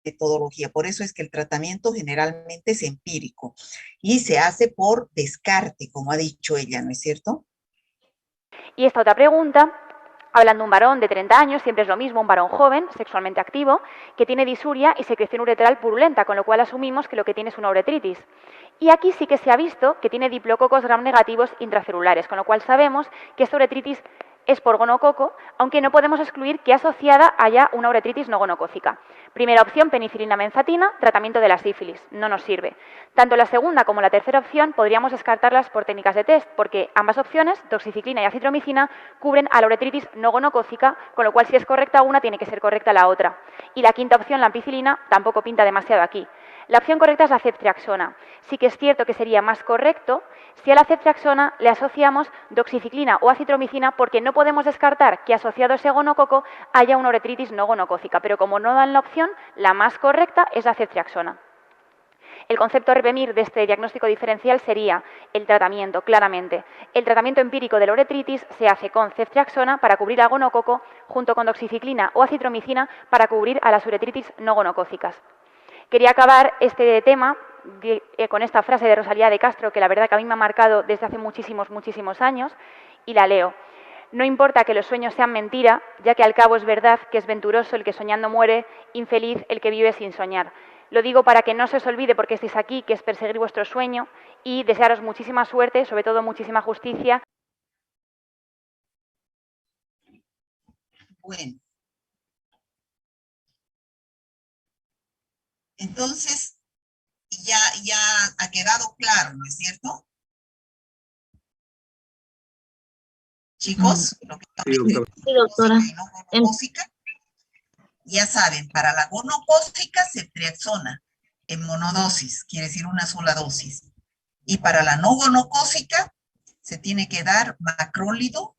metodología. Por eso es que el tratamiento generalmente es empírico y se hace por descarte, como ha dicho ella, ¿no es cierto? Y esta otra pregunta, hablan de un varón de 30 años, siempre es lo mismo, un varón joven, sexualmente activo, que tiene disuria y secreción uretral purulenta, con lo cual asumimos que lo que tiene es una uretritis. Y aquí sí que se ha visto que tiene diplococos gram negativos intracelulares, con lo cual sabemos que esta uretritis es por gonococo, aunque no podemos excluir que asociada haya una uretritis no gonocócica. Primera opción, penicilina benzatina, tratamiento de la sífilis, no nos sirve. Tanto la segunda como la tercera opción podríamos descartarlas por técnicas de test, porque ambas opciones, doxiciclina y acitromicina, cubren a la uretritis no gonocócica, con lo cual si es correcta una, tiene que ser correcta la otra. Y la quinta opción, la ampicilina, tampoco pinta demasiado aquí. La opción correcta es la ceftriaxona. Sí que es cierto que sería más correcto si a la ceftriaxona le asociamos doxiciclina o acitromicina, porque no podemos descartar que asociado a ese gonococo haya una uretritis no gonocócica, pero como no dan la opción, la más correcta es la ceftriaxona. El concepto a repetir de este diagnóstico diferencial sería el tratamiento, claramente. El tratamiento empírico de la uretritis se hace con ceftriaxona para cubrir al gonococo, junto con doxiciclina o acitromicina para cubrir a las uretritis no gonocócicas. Quería acabar este tema con esta frase de Rosalía de Castro, que la verdad que a mí me ha marcado desde hace muchísimos años, y la leo. No importa que los sueños sean mentira, ya que al cabo es verdad que es venturoso el que soñando muere, infeliz el que vive sin soñar. Lo digo para que no se os olvide porque estéis aquí, que es perseguir vuestro sueño, y desearos muchísima suerte, sobre todo muchísima justicia. Bueno. Entonces, ya ha quedado claro, ¿no es cierto? Chicos, lo que Sí, doctora. no gonocócica, ya saben, para la gonocócica ceftriaxona en monodosis, quiere decir una sola dosis. Y para la no gonocócica se tiene que dar macrólido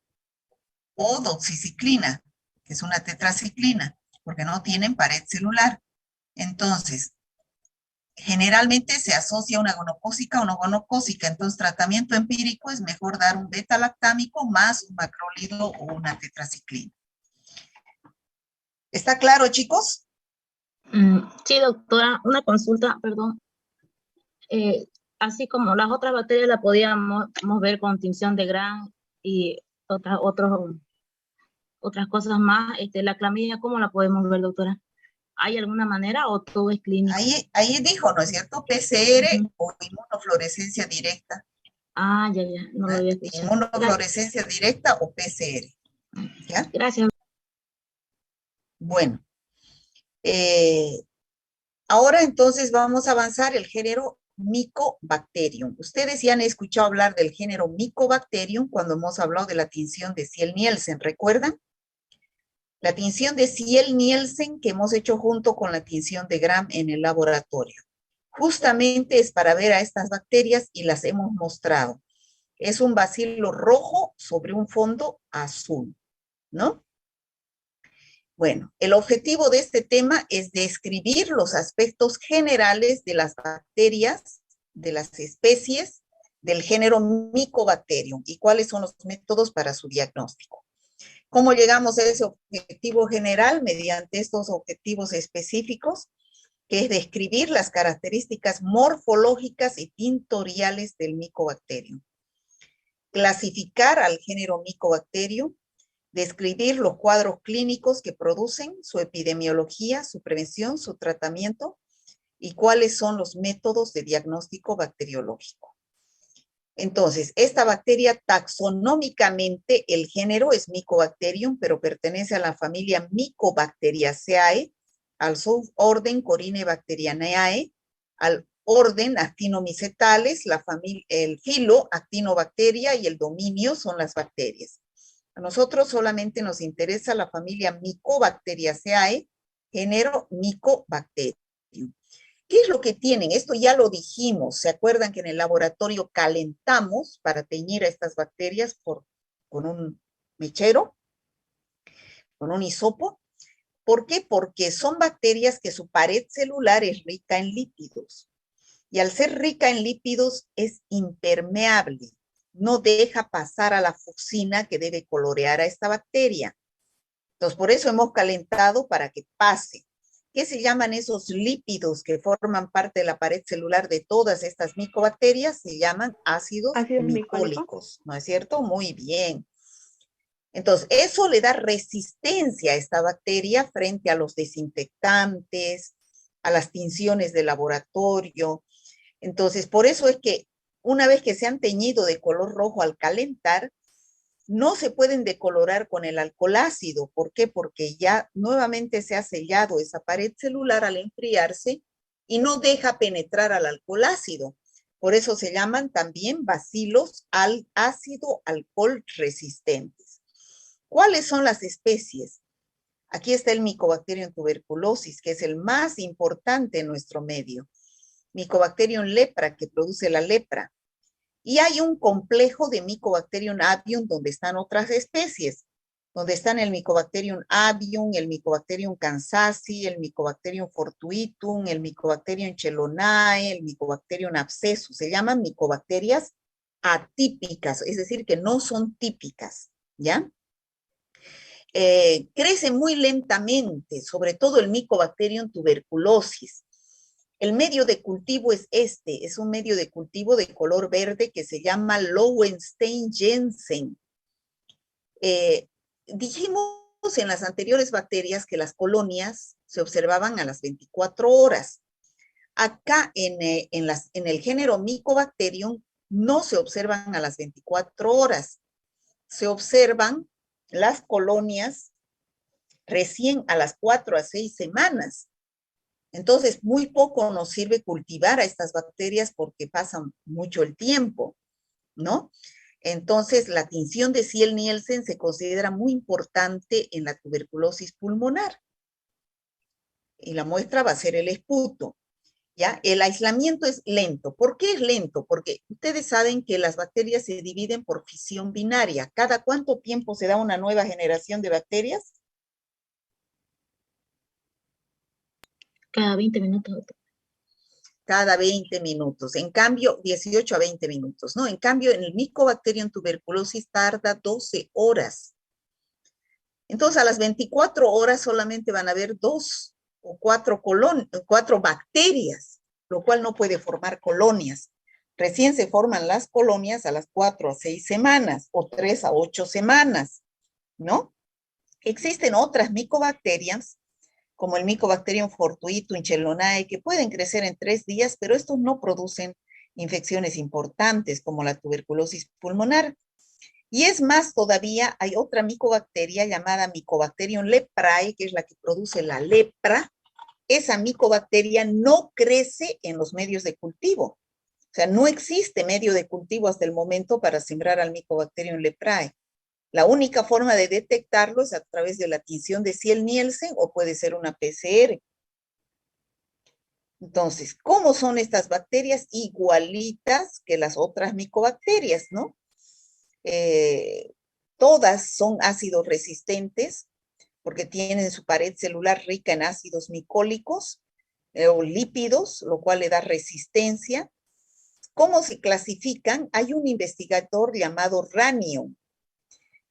o doxiciclina, que es una tetraciclina, porque no tienen pared celular. Entonces, generalmente se asocia una gonocócica o no gonocócica. Entonces, tratamiento empírico es mejor dar un beta-lactámico más un macrólido o una tetraciclina. ¿Está claro, chicos? Sí, doctora, una consulta, perdón. Así como las otras bacterias las podíamos ver con tinción de Gram y otras cosas más, la clamidia, ¿cómo la podemos ver, doctora? ¿Hay alguna manera o todo es clínico? Ahí dijo, ¿no es cierto? PCR o inmunofluorescencia directa. Ah, ya, no lo había escuchado. Inmunofluorescencia directa o PCR. ¿Ya? Gracias. Bueno. Ahora entonces vamos a avanzar el género Mycobacterium. Ustedes ya han escuchado hablar del género Mycobacterium cuando hemos hablado de la tinción de Ciel-Nielsen, ¿recuerdan? La tinción de Ziel-Nielsen que hemos hecho junto con la tinción de Gram en el laboratorio. Justamente es para ver a estas bacterias y las hemos mostrado. Es un bacilo rojo sobre un fondo azul, ¿no? Bueno, el objetivo de este tema es describir los aspectos generales de las bacterias, de las especies, del género Mycobacterium y cuáles son los métodos para su diagnóstico. ¿Cómo llegamos a ese objetivo general? Mediante estos objetivos específicos, que es describir las características morfológicas y pintoriales del Mycobacterium. Clasificar al género Mycobacterium, describir los cuadros clínicos que producen, su epidemiología, su prevención, su tratamiento y cuáles son los métodos de diagnóstico bacteriológico. Entonces, esta bacteria taxonómicamente, el género es Mycobacterium, pero pertenece a la familia Mycobacteriaceae, al suborden Corynebacterianae, al orden Actinomycetales, el filo Actinobacteria y el dominio son las bacterias. A nosotros solamente nos interesa la familia Mycobacteriaceae, género Mycobacterium. ¿Qué es lo que tienen? Esto ya lo dijimos. ¿Se acuerdan que en el laboratorio calentamos para teñir a estas bacterias con un mechero, con un hisopo? ¿Por qué? Porque son bacterias que su pared celular es rica en lípidos. Y al ser rica en lípidos es impermeable. No deja pasar a la fucina que debe colorear a esta bacteria. Entonces, por eso hemos calentado para que pase. ¿Qué se llaman esos lípidos que forman parte de la pared celular de todas estas micobacterias? Se llaman ácidos micólicos, ¿no es cierto? Muy bien. Entonces, eso le da resistencia a esta bacteria frente a los desinfectantes, a las tinciones de laboratorio. Entonces, por eso es que una vez que se han teñido de color rojo al calentar, no se pueden decolorar con el alcohol ácido. ¿Por qué? Porque ya nuevamente se ha sellado esa pared celular al enfriarse y no deja penetrar al alcohol ácido. Por eso se llaman también bacilos al ácido alcohol resistentes. ¿Cuáles son las especies? Aquí está el Mycobacterium tuberculosis, que es el más importante en nuestro medio. Mycobacterium lepra, que produce la lepra. Y hay un complejo de Mycobacterium avium donde están otras especies, donde están el Mycobacterium avium, el Mycobacterium kansasi, el Mycobacterium fortuitum, el Mycobacterium chelonae, el Mycobacterium abscessus. Se llaman micobacterias atípicas, es decir, que no son típicas, ¿ya? Crece muy lentamente, sobre todo el Mycobacterium tuberculosis. El medio de cultivo es es un medio de cultivo de color verde que se llama Lowenstein-Jensen. Dijimos en las anteriores bacterias que las colonias se observaban a las 24 horas. Acá en el género Mycobacterium no se observan a las 24 horas. Se observan las colonias recién a las 4 a 6 semanas. Entonces, muy poco nos sirve cultivar a estas bacterias porque pasan mucho el tiempo, ¿no? Entonces, la tinción de Ziel-Nielsen se considera muy importante en la tuberculosis pulmonar. Y la muestra va a ser el esputo, ¿ya? El aislamiento es lento. ¿Por qué es lento? Porque ustedes saben que las bacterias se dividen por fisión binaria. ¿Cada cuánto tiempo se da una nueva generación de bacterias? Cada 20 minutos. Cada 20 minutos. En cambio, 18 a 20 minutos, ¿no? En cambio, en el Mycobacterium tuberculosis tarda 12 horas. Entonces, a las 24 horas solamente van a haber 2 o 4 bacterias, lo cual no puede formar colonias. Recién se forman las colonias a las 4 a 6 semanas o 3 a 8 semanas, ¿no? Existen otras micobacterias como el Mycobacterium fortuitum chelonae, que pueden crecer en 3 días, pero estos no producen infecciones importantes como la tuberculosis pulmonar. Y es más todavía, hay otra micobacteria llamada Mycobacterium leprae, que es la que produce la lepra. Esa micobacteria no crece en los medios de cultivo. O sea, no existe medio de cultivo hasta el momento para sembrar al Mycobacterium leprae. La única forma de detectarlo es a través de la tinción de Ziel-Nielsen o puede ser una PCR. Entonces, ¿cómo son estas bacterias? Igualitas que las otras micobacterias, ¿no? Todas son ácidos resistentes porque tienen su pared celular rica en ácidos micólicos o lípidos, lo cual le da resistencia. ¿Cómo se clasifican? Hay un investigador llamado Ranion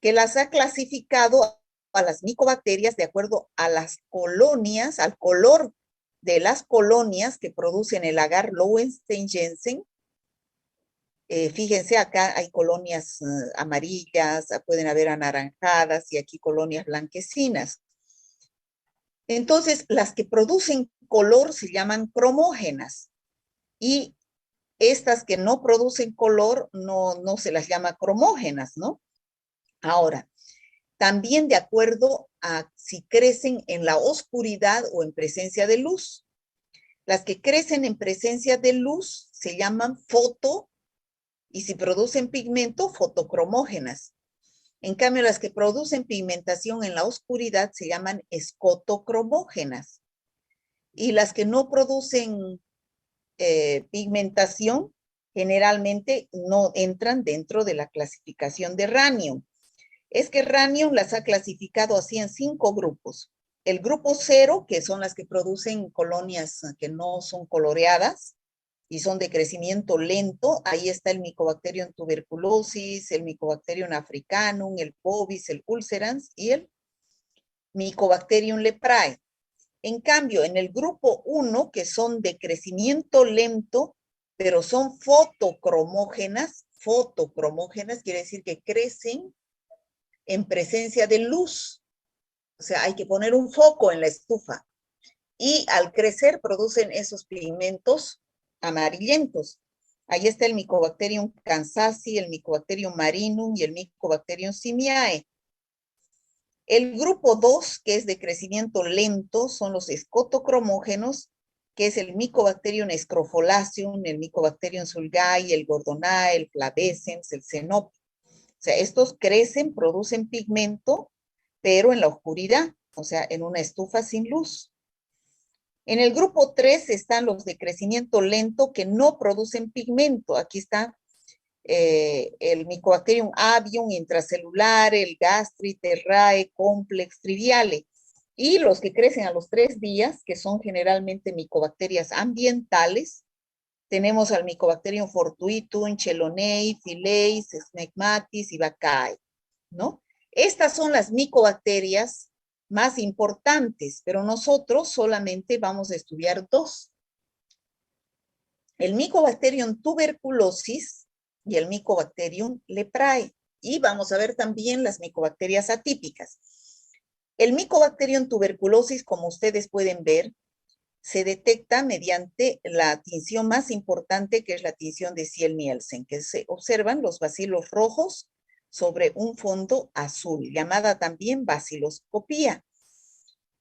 que las ha clasificado a las micobacterias de acuerdo a las colonias, al color de las colonias que producen el agar Lowenstein-Jensen. Fíjense, acá hay colonias amarillas, pueden haber anaranjadas y aquí colonias blanquecinas. Entonces, las que producen color se llaman cromógenas y estas que no producen color no se las llama cromógenas, ¿no? Ahora, también de acuerdo a si crecen en la oscuridad o en presencia de luz. Las que crecen en presencia de luz se llaman foto y si producen pigmento, fotocromógenas. En cambio, las que producen pigmentación en la oscuridad se llaman escotocromógenas. Y las que no producen pigmentación generalmente no entran dentro de la clasificación de Ranion. Es que Ranion las ha clasificado así en 5 grupos. El grupo 0, que son las que producen colonias que no son coloreadas y son de crecimiento lento. Ahí está el Mycobacterium tuberculosis, el Mycobacterium africanum, el bovis, el ulcerans y el Mycobacterium leprae. En cambio, en el grupo 1, que son de crecimiento lento, pero son fotocromógenas quiere decir que crecen en presencia de luz. O sea, hay que poner un foco en la estufa. Y al crecer producen esos pigmentos amarillentos. Ahí está el Mycobacterium kansasi, el Mycobacterium marinum y el Mycobacterium simiae. El grupo 2, que es de crecimiento lento, son los escotocromógenos, que es el Mycobacterium scrofolaceum, el Mycobacterium sulgai, el gordonae, el flavescens, el xenop. O sea, estos crecen, producen pigmento, pero en la oscuridad, o sea, en una estufa sin luz. En el grupo 3 están los de crecimiento lento que no producen pigmento. Aquí está el Mycobacterium avium intracelular, el gastri, terrae, complex, triviale. Y los que crecen a los 3 días, que son generalmente micobacterias ambientales, tenemos al Mycobacterium fortuitum, chelonei, fileis, smegmatis y vaccae, ¿no? Estas son las micobacterias más importantes, pero nosotros solamente vamos a estudiar 2. El Mycobacterium tuberculosis y el Mycobacterium leprae. Y vamos a ver también las micobacterias atípicas. El Mycobacterium tuberculosis, como ustedes pueden ver, se detecta mediante la tinción más importante, que es la tinción de Ziel-Nielsen, que se observan los bacilos rojos sobre un fondo azul, llamada también baciloscopía.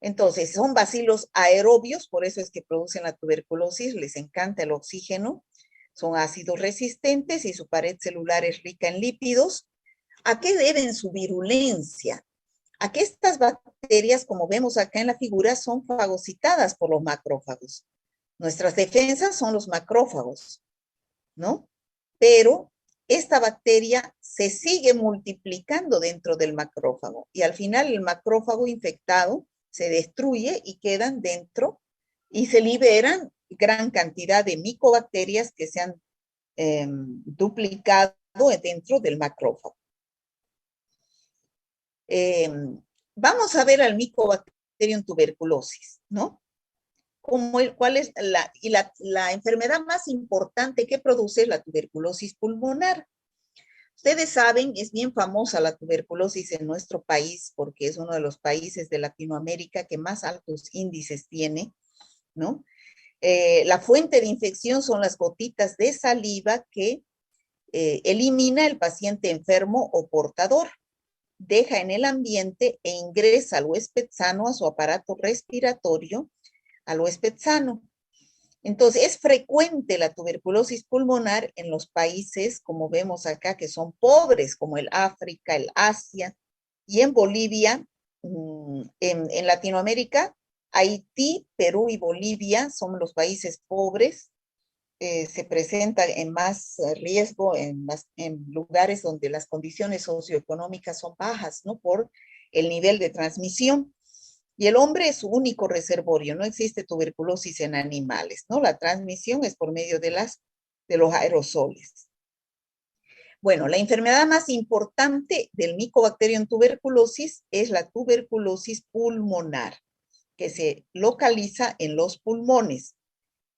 Entonces, son bacilos aerobios, por eso es que producen la tuberculosis, les encanta el oxígeno, son ácidos resistentes y su pared celular es rica en lípidos. ¿A qué deben su virulencia? A que estas bacterias, como vemos acá en la figura, son fagocitadas por los macrófagos. Nuestras defensas son los macrófagos, ¿no? Pero esta bacteria se sigue multiplicando dentro del macrófago y al final el macrófago infectado se destruye y quedan dentro y se liberan gran cantidad de micobacterias que se han duplicado dentro del macrófago. Vamos a ver al Mycobacterium tuberculosis, ¿no? ¿Cuál es la enfermedad más importante que produce es la tuberculosis pulmonar? Ustedes saben, es bien famosa la tuberculosis en nuestro país porque es uno de los países de Latinoamérica que más altos índices tiene, ¿no? La fuente de infección son las gotitas de saliva que elimina el paciente enfermo o portador, deja en el ambiente e ingresa al huésped sano a su aparato respiratorio, al huésped sano. Entonces, es frecuente la tuberculosis pulmonar en los países, como vemos acá, que son pobres, como el África, el Asia, y en Bolivia, en Latinoamérica, Haití, Perú y Bolivia son los países pobres. Se presenta en más riesgo en lugares donde las condiciones socioeconómicas son bajas, ¿no? Por el nivel de transmisión. Y el hombre es su único reservorio, no existe tuberculosis en animales, ¿no? La transmisión es por medio de los aerosoles. Bueno, la enfermedad más importante del Mycobacterium tuberculosis es la tuberculosis pulmonar, que se localiza en los pulmones.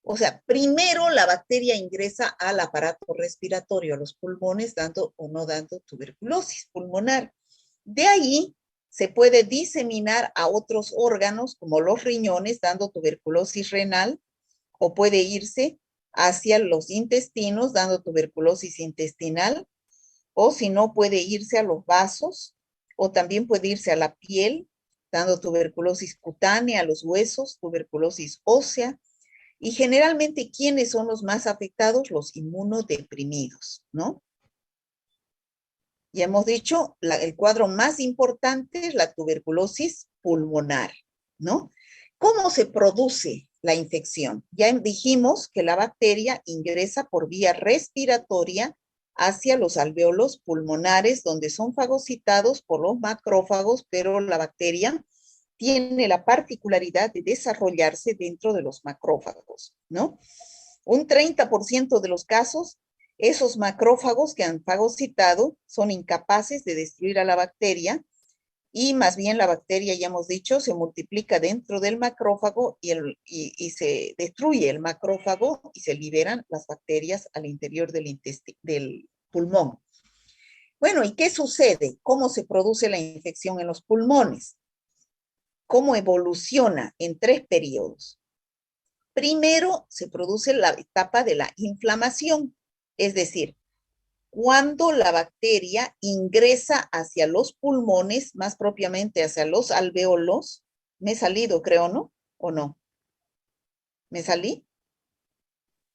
O sea, primero la bacteria ingresa al aparato respiratorio, a los pulmones, dando o no dando tuberculosis pulmonar. De ahí se puede diseminar a otros órganos, como los riñones, dando tuberculosis renal, o puede irse hacia los intestinos, dando tuberculosis intestinal, o si no, puede irse a los vasos, o también puede irse a la piel, dando tuberculosis cutánea, a los huesos, tuberculosis ósea, y generalmente, ¿quiénes son los más afectados? Los inmunodeprimidos, ¿no? Ya hemos dicho, el cuadro más importante es la tuberculosis pulmonar, ¿no? ¿Cómo se produce la infección? Ya dijimos que la bacteria ingresa por vía respiratoria hacia los alvéolos pulmonares, donde son fagocitados por los macrófagos, pero la bacteria tiene la particularidad de desarrollarse dentro de los macrófagos, ¿no? Un 30% de los casos, esos macrófagos que han fagocitado son incapaces de destruir a la bacteria y más bien la bacteria, ya hemos dicho, se multiplica dentro del macrófago y se destruye el macrófago y se liberan las bacterias al interior del pulmón. Bueno, ¿y qué sucede? ¿Cómo se produce la infección en los pulmones? ¿Cómo evoluciona en 3 periodos? Primero se produce la etapa de la inflamación, es decir, cuando la bacteria ingresa hacia los pulmones, más propiamente hacia los alvéolos. Me he salido, creo, ¿no? ¿O no? ¿Me salí?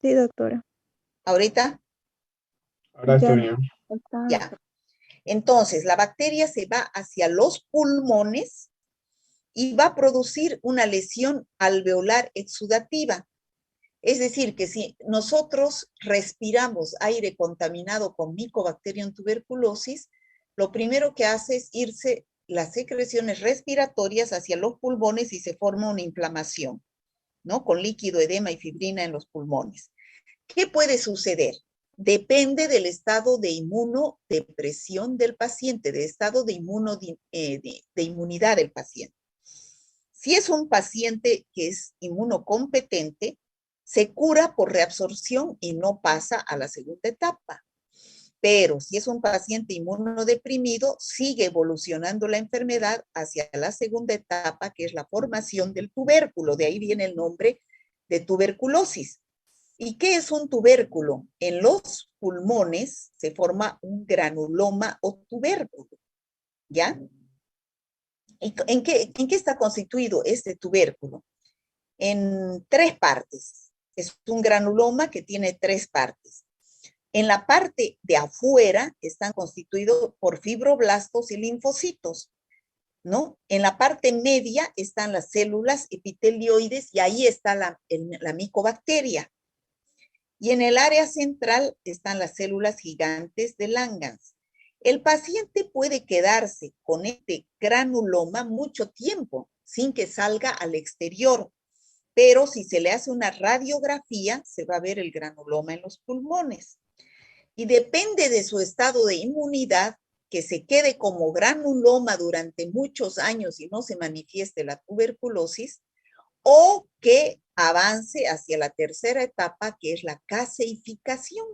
Sí, doctora. ¿Ahorita? Ahora está Ya bien. está. Ya. Entonces, la bacteria se va hacia los pulmones y va a producir una lesión alveolar exudativa. Es decir, que si nosotros respiramos aire contaminado con Mycobacterium tuberculosis, lo primero que hace es irse las secreciones respiratorias hacia los pulmones y se forma una inflamación, ¿no? Con líquido, edema y fibrina en los pulmones. ¿Qué puede suceder? Depende del estado de inmunodepresión del paciente, del estado de inmunidad del paciente. Si es un paciente que es inmunocompetente, se cura por reabsorción y no pasa a la segunda etapa. Pero si es un paciente inmunodeprimido, sigue evolucionando la enfermedad hacia la segunda etapa, que es la formación del tubérculo. De ahí viene el nombre de tuberculosis. ¿Y qué es un tubérculo? En los pulmones se forma un granuloma o tubérculo, ¿ya? ¿En qué está constituido este tubérculo? En 3 partes. Es un granuloma que tiene 3 partes. En la parte de afuera están constituidos por fibroblastos y linfocitos, ¿no? En la parte media están las células epitelioides y ahí está la micobacteria. Y en el área central están las células gigantes de Langerhans. El paciente puede quedarse con este granuloma mucho tiempo sin que salga al exterior, pero si se le hace una radiografía, se va a ver el granuloma en los pulmones. Y depende de su estado de inmunidad, que se quede como granuloma durante muchos años y no se manifieste la tuberculosis, o que avance hacia la tercera etapa, que es la caseificación.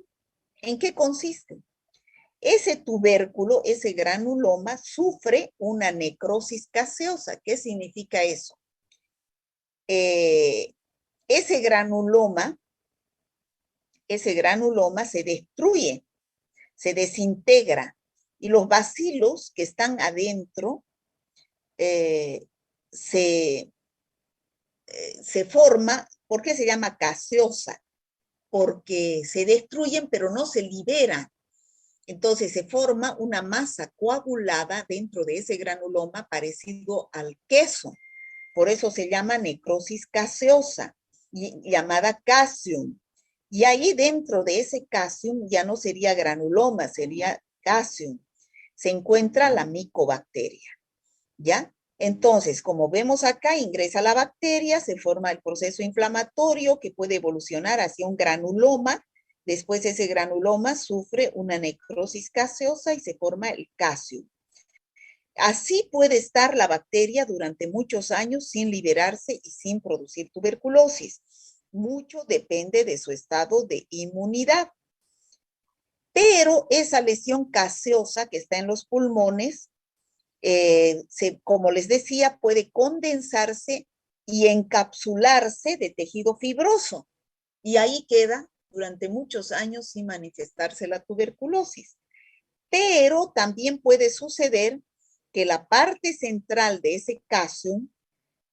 ¿En qué consiste? Ese tubérculo, ese granuloma, sufre una necrosis caseosa. ¿Qué significa eso? Ese granuloma se destruye, se desintegra, y los bacilos que están adentro se se forma, ¿por qué se llama gaseosa? Porque se destruyen pero no se liberan. Entonces se forma una masa coagulada dentro de ese granuloma parecido al queso. Por eso se llama necrosis gaseosa, llamada casium. Y ahí dentro de ese casium ya no sería granuloma, sería casium. Se encuentra la micobacteria, ¿ya? Entonces, como vemos acá, ingresa la bacteria, se forma el proceso inflamatorio que puede evolucionar hacia un granuloma. Después ese granuloma sufre una necrosis gaseosa y se forma el casium. Así puede estar la bacteria durante muchos años sin liberarse y sin producir tuberculosis. Mucho depende de su estado de inmunidad. Pero esa lesión gaseosa que está en los pulmones, como les decía, puede condensarse y encapsularse de tejido fibroso. Y ahí queda durante muchos años sin manifestarse la tuberculosis. Pero también puede suceder que la parte central de ese casium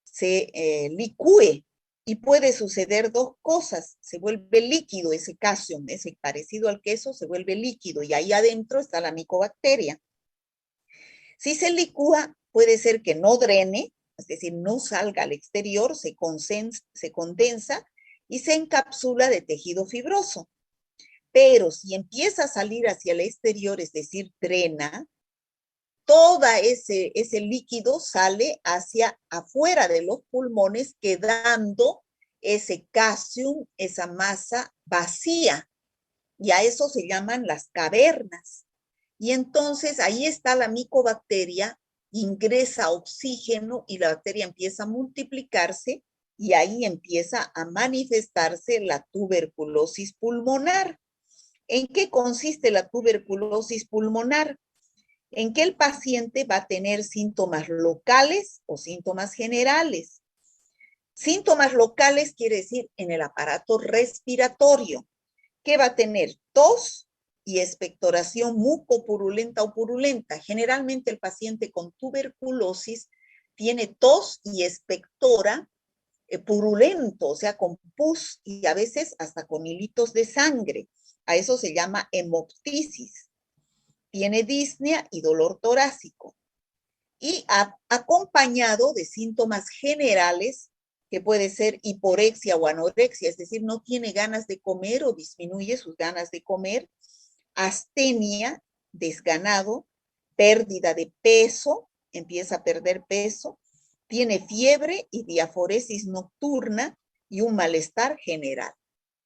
se licúe y puede suceder dos cosas. Se vuelve líquido ese casium, ese parecido al queso, se vuelve líquido y ahí adentro está la micobacteria. Si se licúa, puede ser que no drene, es decir, no salga al exterior, se condensa y se encapsula de tejido fibroso. Pero si empieza a salir hacia el exterior, es decir, drena, todo ese líquido sale hacia afuera de los pulmones, quedando ese casium, esa masa vacía. Y a eso se llaman las cavernas. Y entonces ahí está la micobacteria, ingresa oxígeno y la bacteria empieza a multiplicarse y ahí empieza a manifestarse la tuberculosis pulmonar. ¿En qué consiste la tuberculosis pulmonar? En que el paciente va a tener síntomas locales o síntomas generales. Síntomas locales quiere decir en el aparato respiratorio, que va a tener tos y expectoración mucopurulenta o purulenta. Generalmente el paciente con tuberculosis tiene tos y expectora purulento, o sea, con pus y a veces hasta con hilitos de sangre. A eso se llama hemoptisis. Tiene disnea y dolor torácico. Y acompañado de síntomas generales, que puede ser hiporexia o anorexia, es decir, no tiene ganas de comer o disminuye sus ganas de comer, astenia, desganado, pérdida de peso, empieza a perder peso, tiene fiebre y diaforesis nocturna y un malestar general,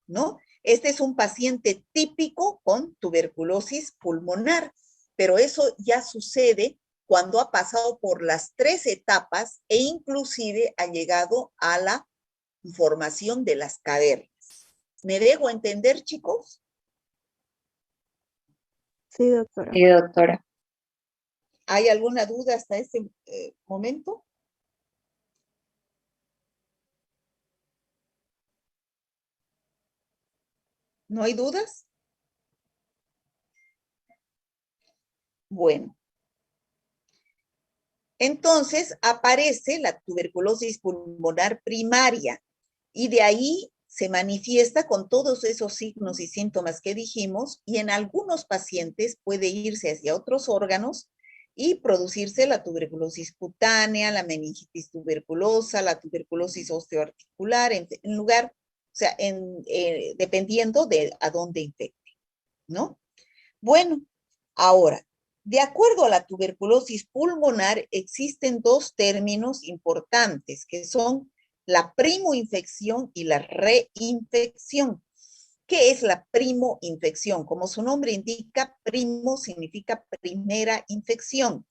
¿no? Este es un paciente típico con tuberculosis pulmonar, pero eso ya sucede cuando ha pasado por las 3 etapas e inclusive ha llegado a la formación de las cavernas. ¿Me dejo entender, chicos? Sí, doctora. Sí, doctora. ¿Hay alguna duda hasta este momento? ¿No hay dudas? Bueno. Entonces aparece la tuberculosis pulmonar primaria y de ahí se manifiesta con todos esos signos y síntomas que dijimos y en algunos pacientes puede irse hacia otros órganos y producirse la tuberculosis cutánea, la meningitis tuberculosa, la tuberculosis osteoarticular, dependiendo de a dónde infecte, ¿no? Bueno, ahora, de acuerdo a la tuberculosis pulmonar, existen 2 términos importantes, que son la primoinfección y la reinfección. ¿Qué es la primoinfección? Como su nombre indica, primo significa primera infección.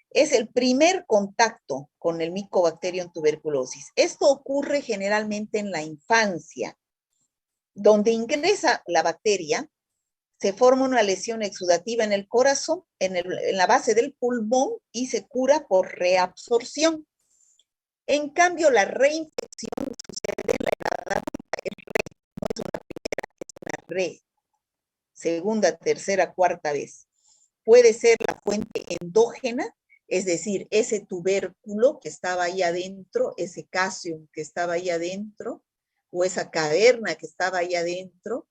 Es el primer contacto con el Mycobacterium tuberculosis. Esto ocurre generalmente en la infancia, donde ingresa la bacteria, se forma una lesión exudativa en el corazón, en la base del pulmón y se cura por reabsorción. En cambio, la reinfección sucede en la edad adulta. No es una primera, es una segunda, tercera, cuarta vez. Puede ser la fuente endógena, Es decir, ese tubérculo que estaba ahí adentro, ese casium que estaba ahí adentro, o esa caverna que estaba ahí adentro,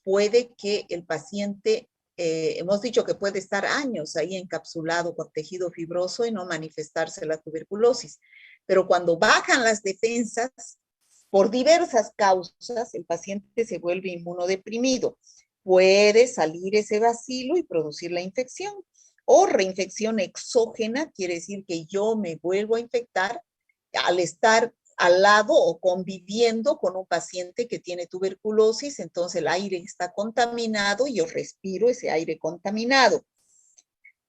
puede que el paciente, hemos dicho que puede estar años ahí encapsulado con tejido fibroso y no manifestarse la tuberculosis. Pero cuando bajan las defensas, por diversas causas, el paciente se vuelve inmunodeprimido. Puede salir ese bacilo y producir la infección. O reinfección exógena, quiere decir que yo me vuelvo a infectar al estar al lado o conviviendo con un paciente que tiene tuberculosis, entonces el aire está contaminado y yo respiro ese aire contaminado.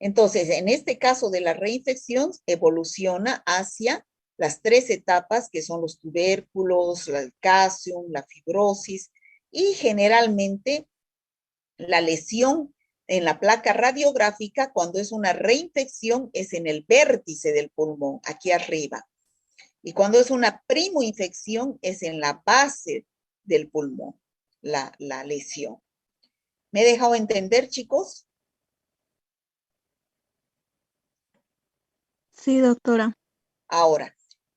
Entonces, en este caso de la reinfección, evoluciona hacia las 3 etapas que son los tubérculos, el casium, la fibrosis y generalmente la lesión en la placa radiográfica cuando es una reinfección es en el vértice del pulmón, aquí arriba. Y cuando es una primoinfección es en la base del pulmón, la lesión. ¿Me he dejado entender, chicos? Sí, doctora. Ahora,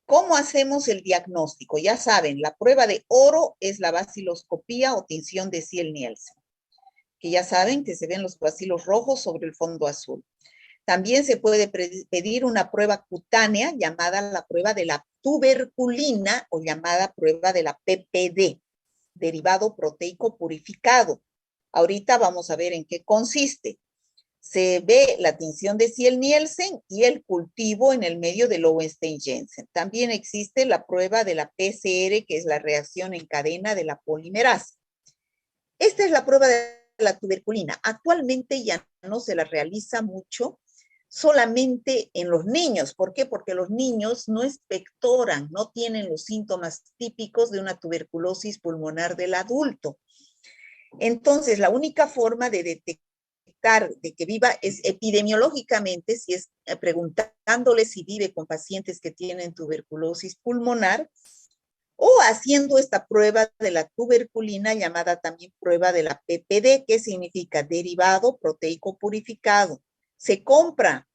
¿cómo hacemos el diagnóstico? Ya saben, la prueba de oro es la baciloscopía o tinción de Ziel-Nielsen, que ya saben que se ven los bacilos rojos sobre el fondo azul. También se puede pedir una prueba cutánea llamada la prueba de la tuberculina o llamada prueba de la PPD, derivado proteico purificado. Ahorita vamos a ver en qué consiste. Se ve la tinción de Ziel-Nielsen y el cultivo en el medio de Lowenstein-Jensen. También existe la prueba de la PCR, que es la reacción en cadena de la polimerasa. Esta es la prueba de la tuberculina. Actualmente ya no se la realiza mucho, solamente en los niños. ¿Por qué? Porque los niños no expectoran, no tienen los síntomas típicos de una tuberculosis pulmonar del adulto. Entonces, la única forma de detectar de que viva es epidemiológicamente, si es preguntándole si vive con pacientes que tienen tuberculosis pulmonar, o haciendo esta prueba de la tuberculina llamada también prueba de la PPD, que significa derivado proteico purificado. Se compra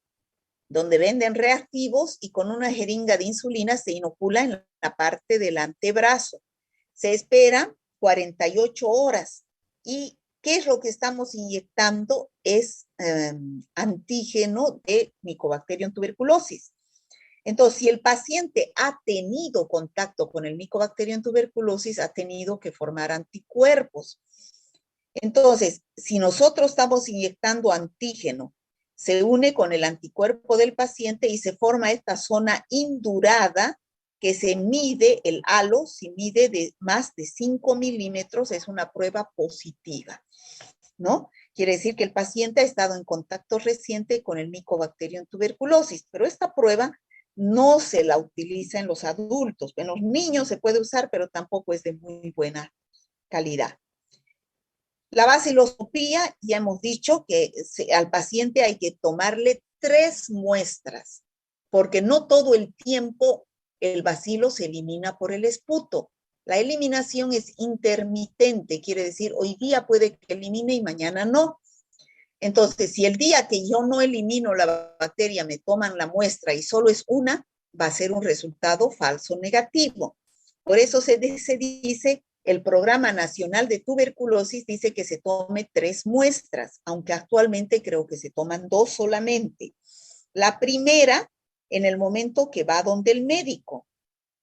donde venden reactivos y con una jeringa de insulina se inocula en la parte del antebrazo. Se espera 48 horas. ¿Y qué es lo que estamos inyectando? Es antígeno de Mycobacterium tuberculosis. Entonces, si el paciente ha tenido contacto con el Mycobacterium tuberculosis, ha tenido que formar anticuerpos. Entonces, si nosotros estamos inyectando antígeno, se une con el anticuerpo del paciente y se forma esta zona indurada que se mide el halo, si mide de más de 5 milímetros, es una prueba positiva, ¿no? Quiere decir que el paciente ha estado en contacto reciente con el Mycobacterium tuberculosis, pero esta prueba no se la utiliza en los adultos. En los niños se puede usar, pero tampoco es de muy buena calidad. La baciloscopía, ya hemos dicho que al paciente hay que tomarle 3 muestras, porque no todo el tiempo el bacilo se elimina por el esputo. La eliminación es intermitente, quiere decir, hoy día puede que elimine y mañana no. Entonces, si el día que yo no elimino la bacteria me toman la muestra y solo es una, va a ser un resultado falso negativo. Por eso se dice, el Programa Nacional de Tuberculosis dice que se tome 3 muestras, aunque actualmente creo que se toman 2 solamente. La primera, en el momento que va donde el médico,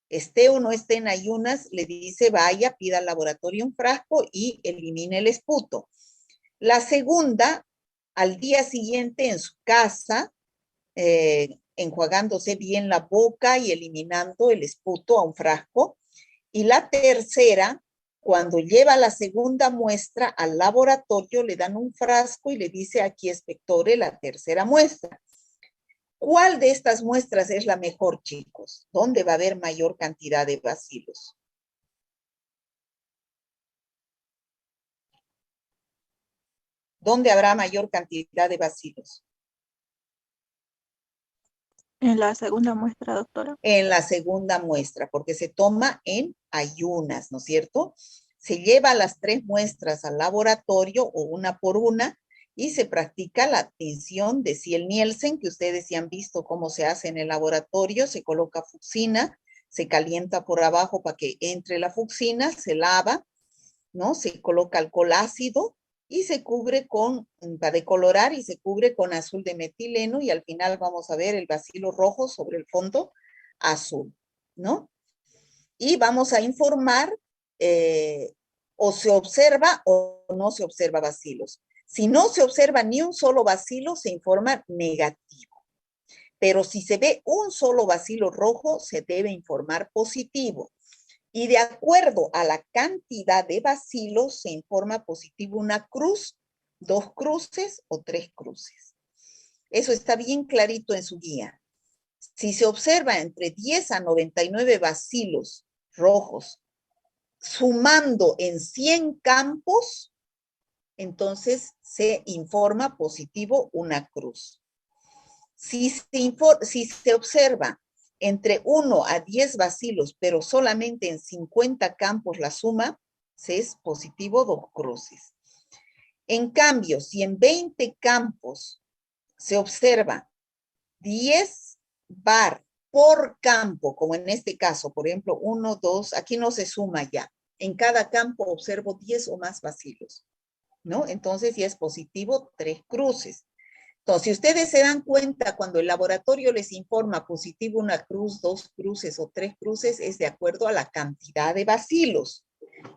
esté o no esté en ayunas, le dice vaya, pida al laboratorio un frasco y elimine el esputo. La segunda, al día siguiente en su casa, enjuagándose bien la boca y eliminando el esputo a un frasco. Y la tercera, cuando lleva la segunda muestra al laboratorio, le dan un frasco y le dice aquí expectore la tercera muestra. ¿Cuál de estas muestras es la mejor, chicos? ¿Dónde va a haber mayor cantidad de bacilos? ¿Dónde habrá mayor cantidad de bacilos? En la segunda muestra, doctora. En la segunda muestra, porque se toma en ayunas, ¿no es cierto? Se lleva las 3 muestras al laboratorio o una por una y se practica la tinción de Ziel-Nielsen, que ustedes ya han visto cómo se hace en el laboratorio. Se coloca fucsina, se calienta por abajo para que entre la fucsina, se lava, ¿no? Se coloca alcohol ácido y se cubre para decolorar, y se cubre con azul de metileno, y al final vamos a ver el bacilo rojo sobre el fondo azul, ¿no? Y vamos a informar o se observa o no se observa bacilos. Si no se observa ni un solo bacilo, se informa negativo. Pero si se ve un solo bacilo rojo, se debe informar positivo. Y de acuerdo a la cantidad de bacilos, se informa positivo una cruz, 2 cruces o 3 cruces. Eso está bien clarito en su guía. Si se observa entre 10 a 99 bacilos rojos, sumando en 100 campos, entonces se informa positivo una cruz. Si se observa entre 1 a 10 bacilos, pero solamente en 50 campos la suma, se es positivo 2 cruces. En cambio, si en 20 campos se observa 10 bar por campo, como en este caso, por ejemplo, 1, 2, aquí no se suma ya. En cada campo observo 10 o más bacilos, ¿no? Entonces ya es positivo 3 cruces. Entonces, si ustedes se dan cuenta, cuando el laboratorio les informa positivo una cruz, 2 cruces o 3 cruces, es de acuerdo a la cantidad de bacilos.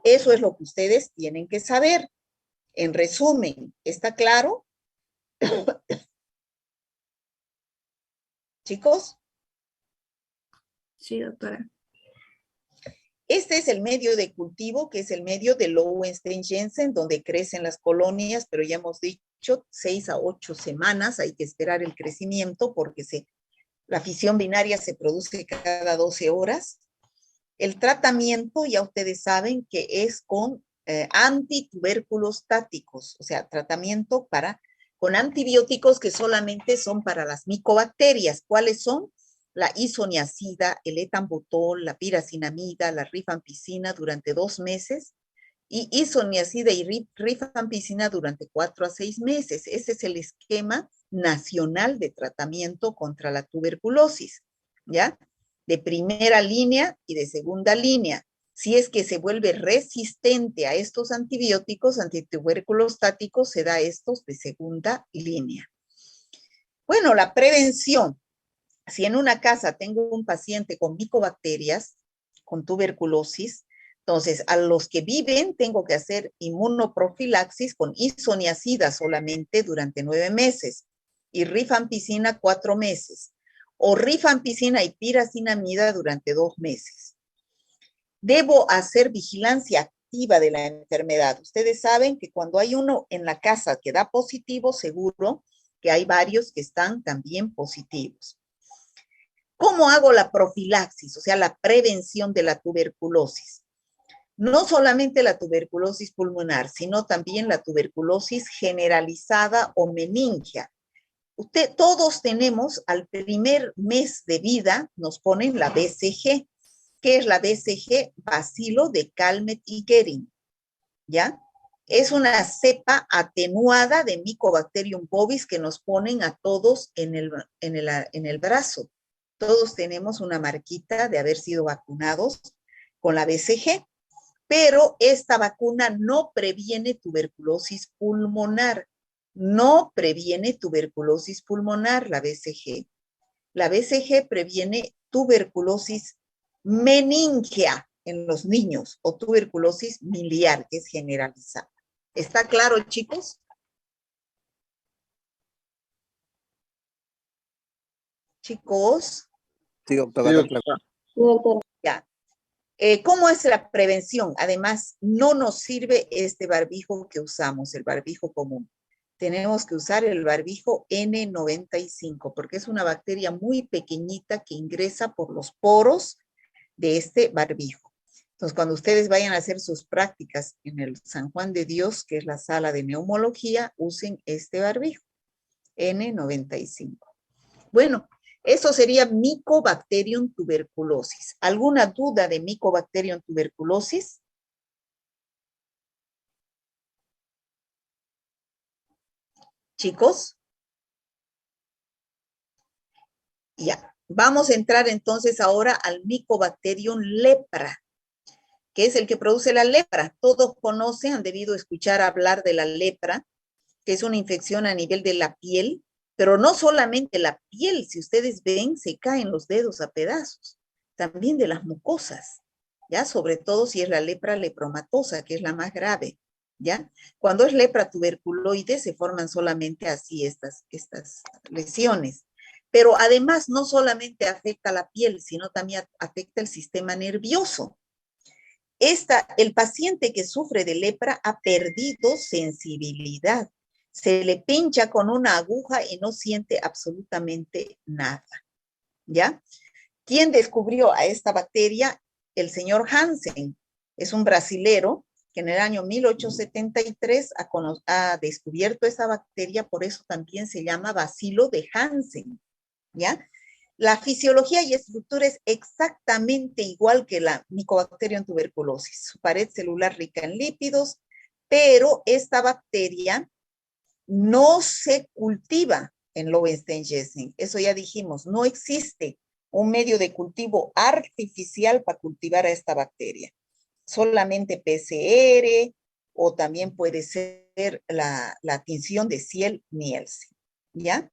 Eso es lo que ustedes tienen que saber. En resumen, ¿está claro? Chicos. Sí, doctora. Este es el medio de cultivo, que es el medio de Lowenstein-Jensen, donde crecen las colonias, pero ya hemos dicho 6 a 8 semanas, hay que esperar el crecimiento porque la fisión binaria se produce cada 12 horas. El tratamiento, ya ustedes saben que es con antituberculostáticos, o sea, tratamiento con antibióticos que solamente son para las micobacterias. ¿Cuáles son? La isoniazida, el etambutol, la piracinamida, la rifampicina durante 2 meses, y isoniazida y rifampicina durante 4 a 6 meses. Ese es el esquema nacional de tratamiento contra la tuberculosis, ¿ya? De primera línea y de segunda línea. Si es que se vuelve resistente a estos antibióticos antituberculostáticos, se da estos de segunda línea. Bueno, la prevención. Si en una casa tengo un paciente con micobacterias, con tuberculosis, entonces a los que viven tengo que hacer inmunoprofilaxis con isoniazida solamente durante 9 meses y rifampicina 4 meses, o rifampicina y piracinamida durante 2 meses. Debo hacer vigilancia activa de la enfermedad. Ustedes saben que cuando hay uno en la casa que da positivo, seguro que hay varios que están también positivos. ¿Cómo hago la profilaxis? O sea, la prevención de la tuberculosis. No solamente la tuberculosis pulmonar, sino también la tuberculosis generalizada o meningia. Todos tenemos al primer mes de vida, nos ponen la BCG. ¿Qué es la BCG? Bacilo de Calmette y Guerin, ¿ya? Es una cepa atenuada de Mycobacterium bovis que nos ponen a todos en el brazo. Todos tenemos una marquita de haber sido vacunados con la BCG, pero esta vacuna no previene tuberculosis pulmonar. No previene tuberculosis pulmonar la BCG. La BCG previene tuberculosis meningia en los niños o tuberculosis miliar, que es generalizada. ¿Está claro, chicos? Chicos. Sí, doctora. Ya. ¿Cómo es la prevención? Además, no nos sirve este barbijo que usamos, el barbijo común. Tenemos que usar el barbijo N95 porque es una bacteria muy pequeñita que ingresa por los poros de este barbijo. Entonces, cuando ustedes vayan a hacer sus prácticas en el San Juan de Dios, que es la sala de neumología, usen este barbijo N95. Bueno, eso sería Mycobacterium tuberculosis. ¿Alguna duda de Mycobacterium tuberculosis? chicos. Ya, vamos a entrar entonces ahora al Mycobacterium lepra, que es el que produce la lepra. Todos conocen, han debido escuchar hablar de la lepra, que es una infección a nivel de la piel, pero no solamente la piel, si ustedes ven, se caen los dedos a pedazos, también de las mucosas, ¿ya? Sobre todo si es la lepra lepromatosa, que es la más grave, ¿ya? Cuando es lepra tuberculoide, se forman solamente así estas lesiones. Pero además no solamente afecta la piel, sino también afecta el sistema nervioso. El paciente que sufre de lepra ha perdido sensibilidad. Se le pincha con una aguja y no siente absolutamente nada, ¿ya? ¿Quién descubrió a esta bacteria? El señor Hansen. Es un brasilero que en el año 1873 ha descubierto esa bacteria, por eso también se llama bacilo de Hansen, ¿ya? La fisiología y estructura es exactamente igual que la Mycobacterium tuberculosis. Su pared celular rica en lípidos, pero esta bacteria no se cultiva en Lowenstein-Jessen. Eso ya dijimos, no existe un medio de cultivo artificial para cultivar a esta bacteria. Solamente PCR o también puede ser la tinción de Ciel-Nielsen, ¿ya?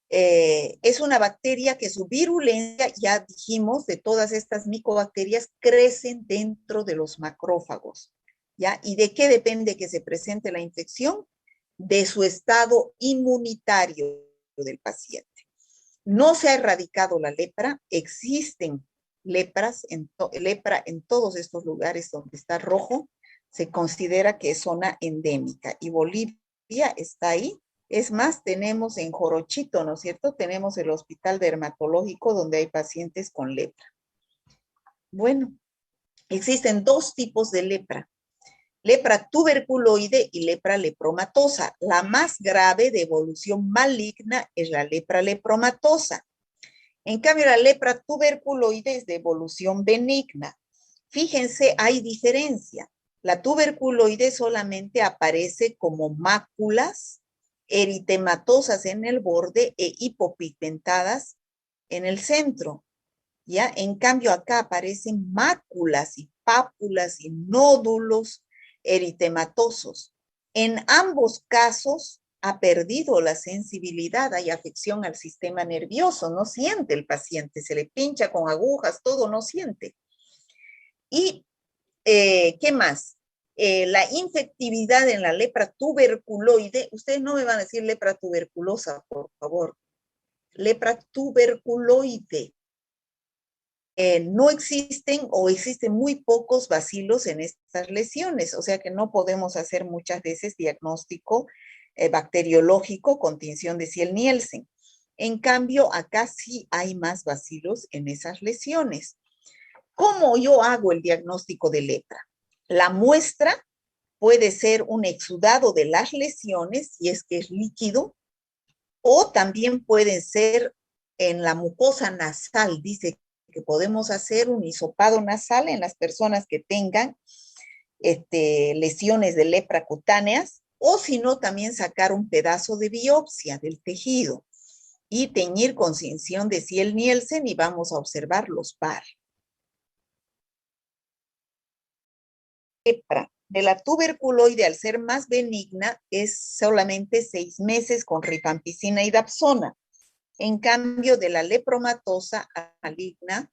Es una bacteria que su virulencia, ya dijimos, de todas estas micobacterias, crecen dentro de los macrófagos, ¿ya? ¿Y de qué depende que se presente la infección? De su estado inmunitario del paciente. No se ha erradicado la lepra, existen lepra en todos estos lugares donde está rojo, se considera que es zona endémica y Bolivia está ahí. Es más, tenemos en Jorochito, ¿no es cierto? Tenemos el hospital dermatológico donde hay pacientes con lepra. Bueno, existen dos tipos de lepra. Lepra tuberculoide y lepra lepromatosa. La más grave de evolución maligna es la lepra lepromatosa. En cambio, la lepra tuberculoide es de evolución benigna. Fíjense, hay diferencia. La tuberculoide solamente aparece como máculas eritematosas en el borde e hipopigmentadas en el centro, ¿ya? En cambio, acá aparecen máculas y pápulas y nódulos eritematosos. En ambos casos ha perdido la sensibilidad, hay afección al sistema nervioso, no siente el paciente, se le pincha con agujas, todo no siente. Y, ¿qué más? La infectividad en la lepra tuberculoide, ustedes no me van a decir lepra tuberculosa, por favor. Lepra tuberculoide. No existen o existen muy pocos bacilos en estas lesiones, o sea que no podemos hacer muchas veces diagnóstico bacteriológico con tinción de Ciel-Nielsen. En cambio, acá sí hay más bacilos en esas lesiones. ¿Cómo yo hago el diagnóstico de lepra? La muestra puede ser un exudado de las lesiones, si es que es líquido, o también pueden ser en la mucosa nasal. Dice que podemos hacer un hisopado nasal en las personas que tengan lesiones de lepra cutáneas, o si no, también sacar un pedazo de biopsia del tejido y teñir con tinción de Ciel-Nielsen y vamos a observar los par. Lepra de la tuberculoide, al ser más benigna, es solamente 6 meses con rifampicina y dapsona. En cambio, de la lepromatosa maligna,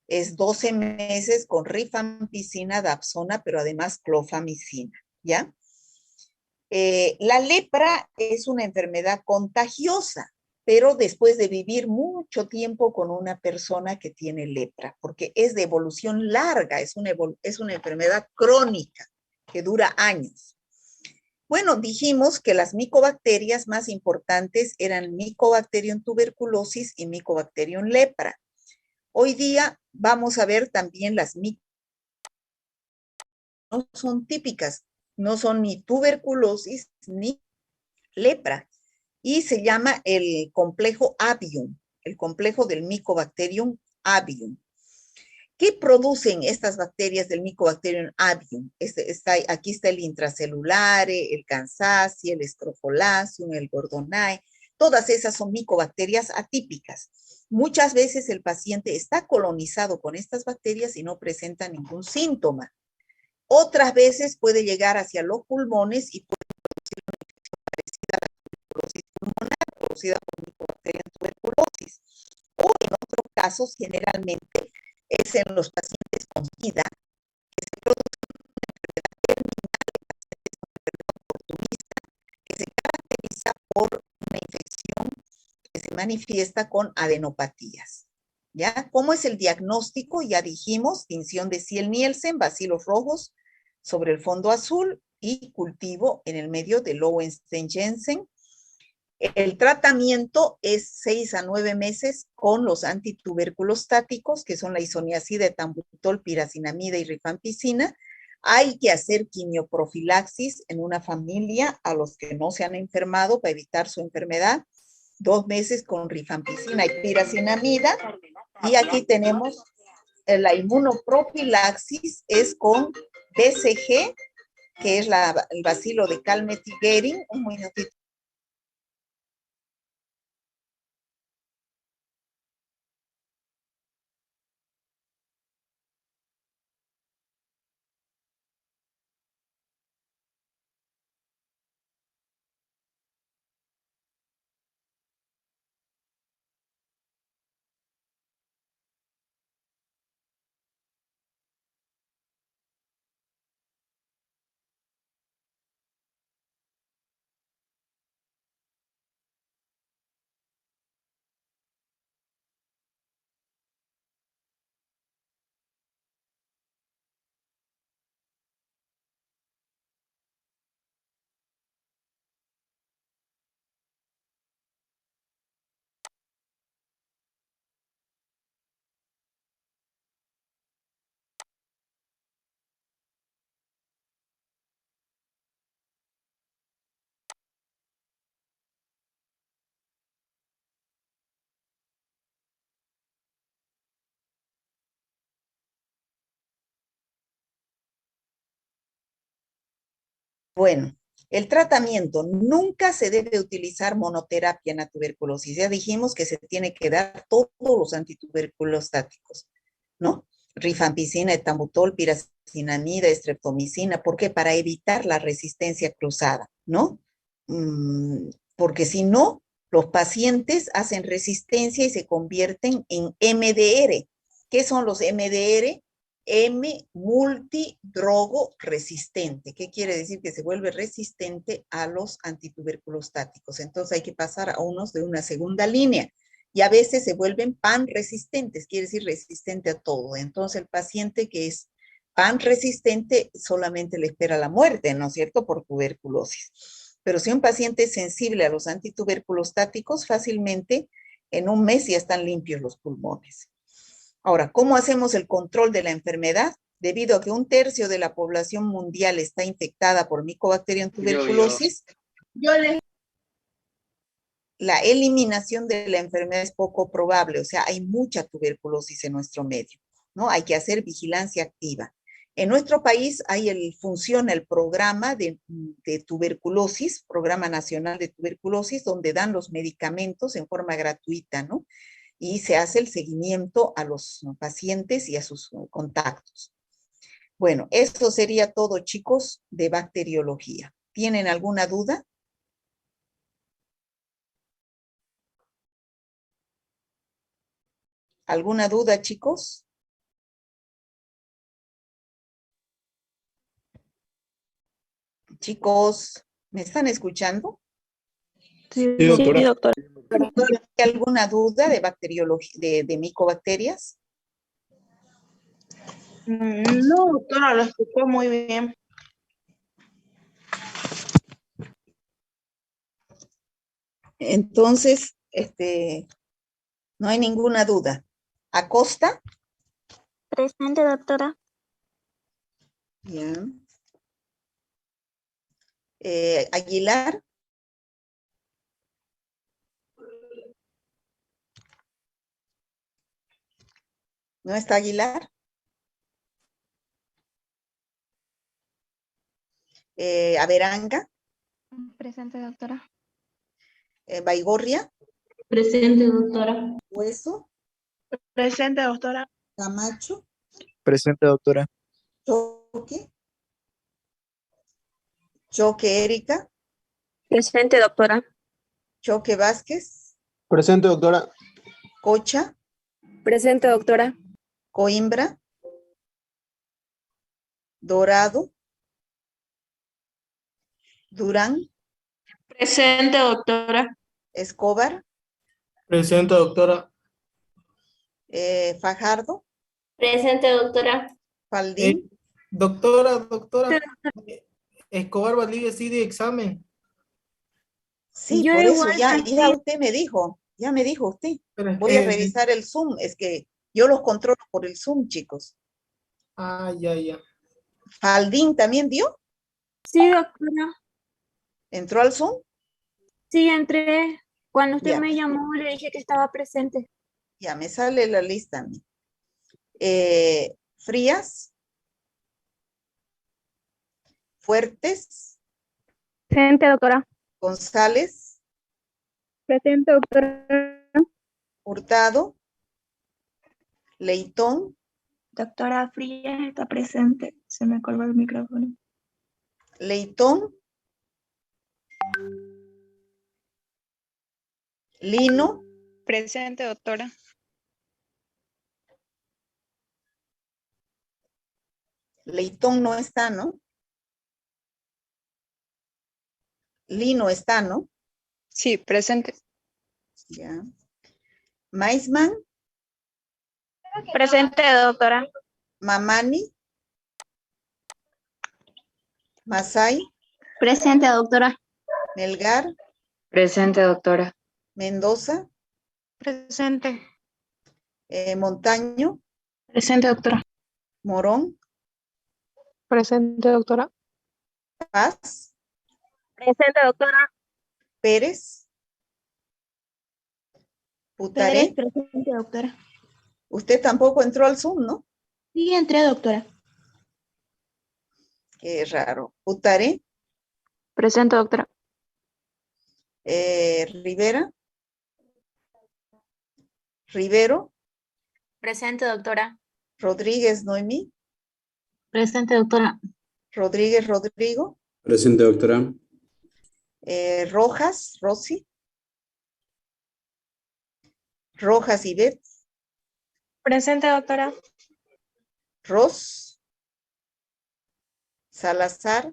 es 12 meses con rifampicina, dapsona, pero además clofamicina, ¿ya? La lepra es una enfermedad contagiosa, pero después de vivir mucho tiempo con una persona que tiene lepra, porque es de evolución larga, es una enfermedad crónica que dura años. Bueno, dijimos que las micobacterias más importantes eran Mycobacterium tuberculosis y Mycobacterium lepra. Hoy día vamos a ver también las no son típicas, no son ni tuberculosis ni lepra, y se llama el complejo avium, el complejo del Mycobacterium avium. ¿Qué producen estas bacterias del Mycobacterium avium? Aquí está el intracelulare, el Kansasii, el Strophylacium, el Gordonae. Todas esas son micobacterias atípicas. Muchas veces el paciente está colonizado con estas bacterias y no presenta ningún síntoma. Otras veces puede llegar hacia los pulmones y puede producir una infección parecida a la tuberculosis pulmonar producida por Mycobacterium tuberculosis. O en otros casos, generalmente, es en los pacientes con SIDA que se produce una enfermedad terminal en pacientes con enfermedad oportunista que se caracteriza por una infección que se manifiesta con adenopatías. ¿Ya? ¿Cómo es el diagnóstico? Ya dijimos, tinción de Ziel-Nielsen, bacilos rojos sobre el fondo azul y cultivo en el medio de Lowenstein-Jensen. El tratamiento es 6 a 9 meses con los antituberculostáticos, que son la isoniazida, etambutol, piracinamida y rifampicina. Hay que hacer quimioprofilaxis en una familia a los que no se han enfermado para evitar su enfermedad. 2 meses con rifampicina y piracinamida. Y aquí tenemos la inmunoprofilaxis, es con BCG, que es el bacilo de Calmette-Guerin. Un minutito. Bueno, el tratamiento nunca se debe utilizar monoterapia en la tuberculosis. Ya dijimos que se tiene que dar todos los antituberculostáticos, ¿no? Rifampicina, etambutol, piracinamida, streptomicina. ¿Por qué? Para evitar la resistencia cruzada, ¿no? Porque si no, los pacientes hacen resistencia y se convierten en MDR. ¿Qué son los MDR? Multidrogo resistente. ¿Qué quiere decir? Que se vuelve resistente a los antituberculostáticos. Entonces hay que pasar a unos de una segunda línea. Y a veces se vuelven pan resistentes, quiere decir resistente a todo. Entonces el paciente que es pan resistente solamente le espera la muerte, ¿no es cierto? Por tuberculosis. Pero si un paciente es sensible a los antituberculostáticos, fácilmente en un mes ya están limpios los pulmones. Ahora, ¿cómo hacemos el control de la enfermedad? Debido a que 1/3 de la población mundial está infectada por Mycobacterium tuberculosis, la eliminación de la enfermedad es poco probable, o sea, hay mucha tuberculosis en nuestro medio, ¿no? Hay que hacer vigilancia activa. En nuestro país funciona el programa de tuberculosis, Programa Nacional de Tuberculosis, donde dan los medicamentos en forma gratuita, ¿no? Y se hace el seguimiento a los pacientes y a sus contactos. Bueno, eso sería todo, chicos, de bacteriología. ¿Tienen alguna duda? ¿Alguna duda, chicos? Chicos, ¿me están escuchando? Sí, doctora. doctora. ¿Hay alguna duda de bacteriología, de micobacterias? No, doctora, lo explicó muy bien. Entonces, no hay ninguna duda. ¿Acosta? Presente, doctora. Ya. Aguilar. ¿No está Aguilar? Averanga, Presente, doctora. Baigorria, Presente, doctora. Hueso, Presente, doctora. Camacho, Presente, doctora. Choque, Choque Erika, Presente, doctora. Choque Vázquez, Presente, doctora. Cocha, Presente, doctora. Coimbra, Dorado, Durán, Presente, doctora. Escobar, Presente, doctora. Fajardo, Presente, doctora. Faldín. Doctora, Escobar Valdivia sí de examen. Sí, Yo por eso igual ya también. usted me dijo, ya me dijo usted. Pero es Voy a que- revisar el Zoom, es que yo los controlo por el Zoom, chicos. Ya. ¿Faldín también dio? Sí, doctora. ¿Entró al Zoom? Sí, entré. Cuando usted Ya, me llamó, le dije que estaba presente. ya me sale la lista a mí. Frías, Fuertes, Presente, doctora. González, Presente, doctora. Hurtado, Leitón, Doctora Frías está presente. Se me colgó el micrófono. Leitón, Lino, Presente, doctora. Leitón no está, ¿no? Lino está, ¿no? Sí, presente. Ya. Maisman, Presente, doctora. Mamani, Masai, Presente, doctora. Melgar, Presente, doctora. Mendoza, Presente. Montaño, Presente, doctora. Morón, Presente, doctora. Paz, Presente, doctora. Pérez, Putaré. Presente, doctora. Usted tampoco entró al Zoom, ¿no? Sí, entré, doctora. Qué raro. Putaré, Presente, doctora. Rivera, Rivero, Presente, doctora. Rodríguez Noemí, Presente, doctora. Rodríguez Rodrigo, Presente, doctora. Rojas, Rosy, Rojas Ivette, Presente, doctora. Ros, Salazar,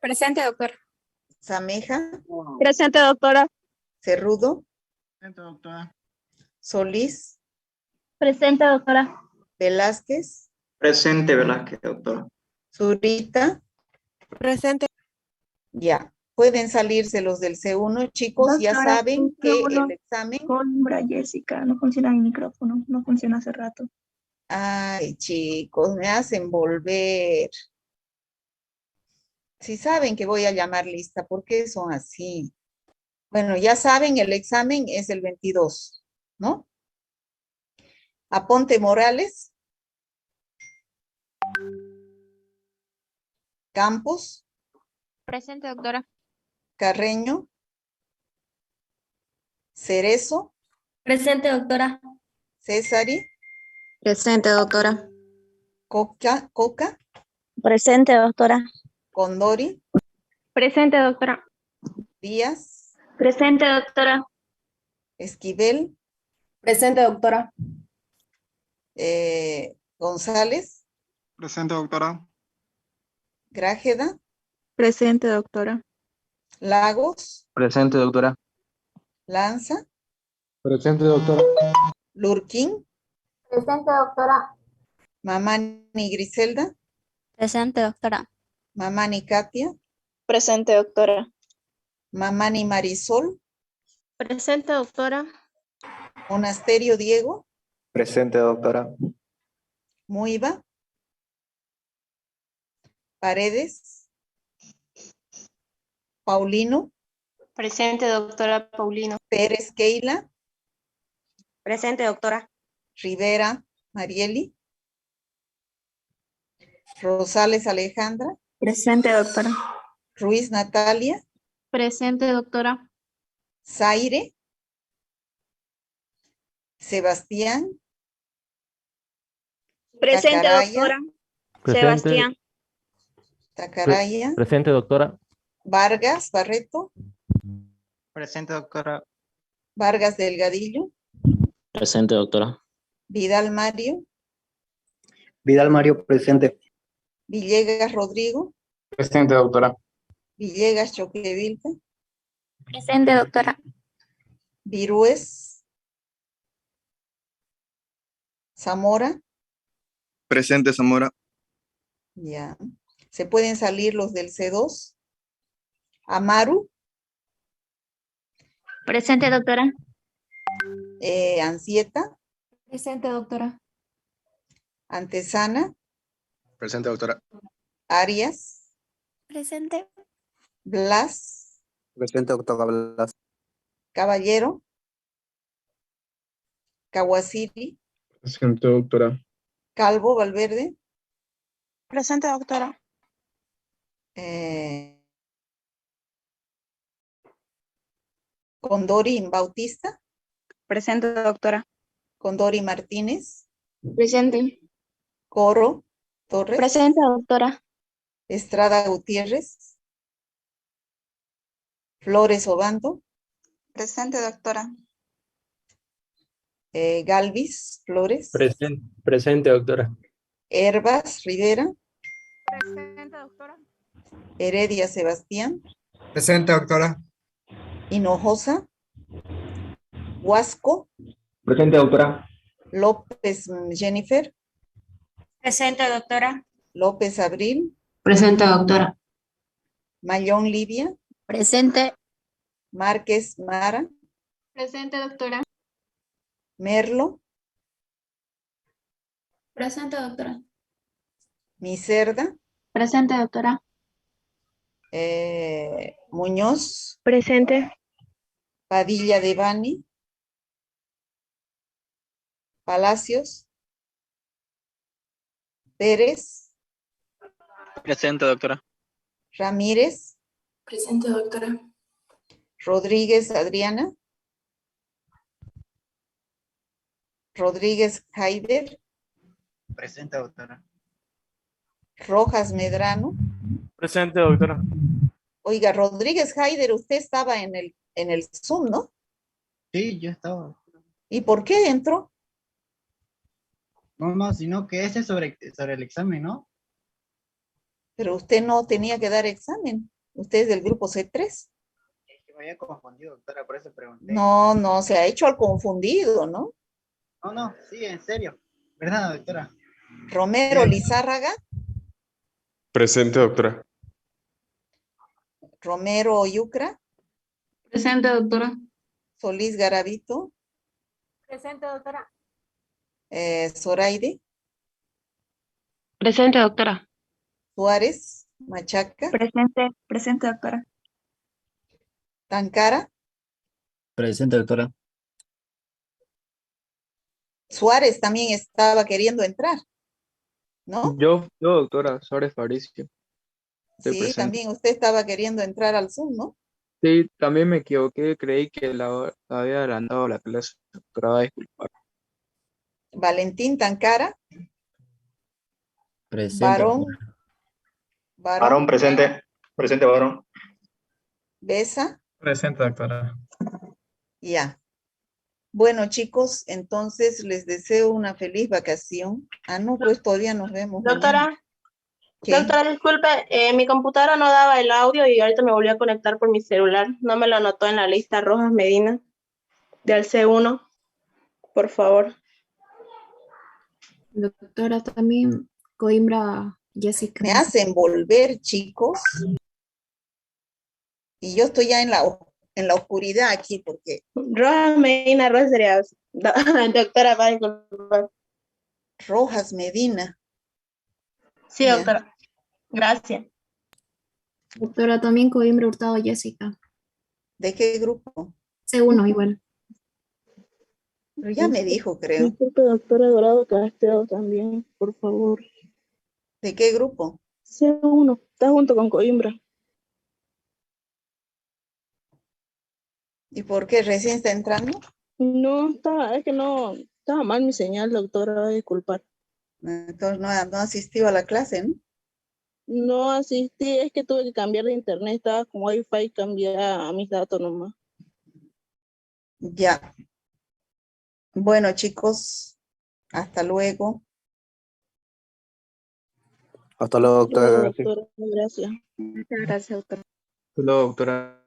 Presente, doctora. Zameja, Presente, doctora. Cerrudo, Presente, doctora. Solís, Presente, doctora. Velázquez, Presente, Velázquez, doctora. Zurita. Presente. Ya, pueden salirse los del C1, chicos, ya Doctora, saben que el C1. examen... Coimbra, Jessica, no funciona mi micrófono, no funciona hace rato. Ay, chicos, me hacen volver. Si saben que voy a llamar lista, ¿por qué son así? Bueno, ya saben, el examen es el 22, ¿no? Aponte Morales. Campos, Presente, doctora. Carreño, Cerezo, Presente, doctora. Césari, Presente, doctora. Coca, Presente, doctora. Condori, Presente, doctora. Díaz, Presente, doctora. Esquivel, Presente, doctora. González, Presente, doctora. Grájeda, Presente, doctora. Lagos, Presente, doctora. Lanza, Presente, doctora. Lurquín, Presente, doctora. Mamani Griselda, Presente, doctora. Mamani Katia, Presente, doctora. Mamani Marisol, Presente, doctora. Monasterio Diego, Presente, doctora. Muiva, Paredes, Paulino, Presente, doctora Paulino. Pérez Keila, Presente, doctora. Rivera Marieli, Rosales Alejandra, Presente, doctora. Ruiz Natalia, Presente, doctora. Zaire, Sebastián, Presente, Tacaraya, doctora. Presente. Sebastián. Tacaraya, Presente, doctora. Vargas Barreto, Presente, doctora. Vargas Delgadillo, Presente, doctora. Vidal Mario, Vidal Mario, presente. Villegas Rodrigo, Presente, doctora. Villegas Choquevilca, Presente, doctora. Virués, Zamora, Presente, Zamora. ya. Se pueden salir los del C2. Amaru, Presente, doctora. Ansieta, Presente, doctora. Antesana, Presente, doctora. Arias, Presente. Blas, Presente, doctora Blas. Caballero, Kawasiri, Presente, doctora. Calvo Valverde, Presente, doctora. Condori Bautista, Presente, doctora. Condori Martínez, Presente. Coro Torres, Presente, doctora. Estrada Gutiérrez, Flores Obando, Presente, doctora. Galvis Flores, Presente, doctora. Herbas Rivera, Presente, doctora. Heredia Sebastián, Presente, doctora. Hinojosa, Huasco, Presente, doctora. López Jennifer, Presente, doctora. López Abril, Presente, doctora. Mayón Livia, Presente. Márquez Mara, Presente, doctora. Merlo, Presente, doctora. Micerda, Presente, doctora. Muñoz, Presente. Padilla Devani, Palacios, Pérez, Presente, doctora. Ramírez, Presente, doctora. Rodríguez Adriana, Rodríguez Haider, Presente, doctora. Rojas Medrano. Presente, doctora. Oiga, Rodríguez Haider, usted estaba en el Zoom, ¿no? Sí, yo estaba. ¿Y por qué entró? No, sino que ese es sobre el examen, ¿no? Pero usted no tenía que dar examen. Usted es del grupo C3. Es que me había confundido, doctora, por eso pregunté. No, se ha hecho al confundido, ¿no? No, sí, en serio. ¿Verdad, doctora? Romero Bien. Lizárraga, Presente, doctora. Romero Yucra, Presente, doctora. Solís Garavito, Presente, doctora. Zoraide, Presente, doctora. Suárez, Machaca, Presente, doctora. Tancara, Presente, doctora. Suárez también estaba queriendo entrar, ¿no? Yo, doctora, Suárez Fabricio. Estoy Sí, presente. también usted estaba queriendo entrar al Zoom, ¿no? Sí, también me equivoqué, creí que la había adelantado la clase, doctora, disculpar. Valentín Tancara, Presente. Varón, Varón, presente. Presente, varón. Besa, Presente, doctora. ya. Bueno, chicos, entonces les deseo una feliz vacación. Ah, no, pues todavía nos vemos mañana. Doctora, ¿Qué? doctora, disculpe, mi computadora no daba el audio y ahorita me volví a conectar por mi celular. No me lo anotó en la lista Rojas Medina del C1, por favor. Doctora, también Coimbra Jessica. Me hacen volver, chicos. Y yo estoy ya en la oscuridad aquí porque... Rojas Medina, Rojas sería... Doctora, va a disculpar. Rojas Medina. Sí, Ya. doctora. Gracias. Doctora, también Coimbra Hurtado Jessica. ¿De qué grupo? C1 igual. Pero ya me dijo, creo. Disculpe, doctora Dorado Castelo también, por favor. ¿De qué grupo? C1, está junto con Coimbra. ¿Y por qué recién está entrando? No, es que no, estaba mal mi señal, doctora, va a disculpar. Entonces no asistió a la clase, ¿no? No asistí, es que tuve que cambiar de internet, estaba con Wi-Fi y cambié a mis datos nomás. Ya. Bueno, chicos, hasta luego. Hasta luego, doctora. Doctora, gracias. Muchas gracias, doctora. Solo, doctora.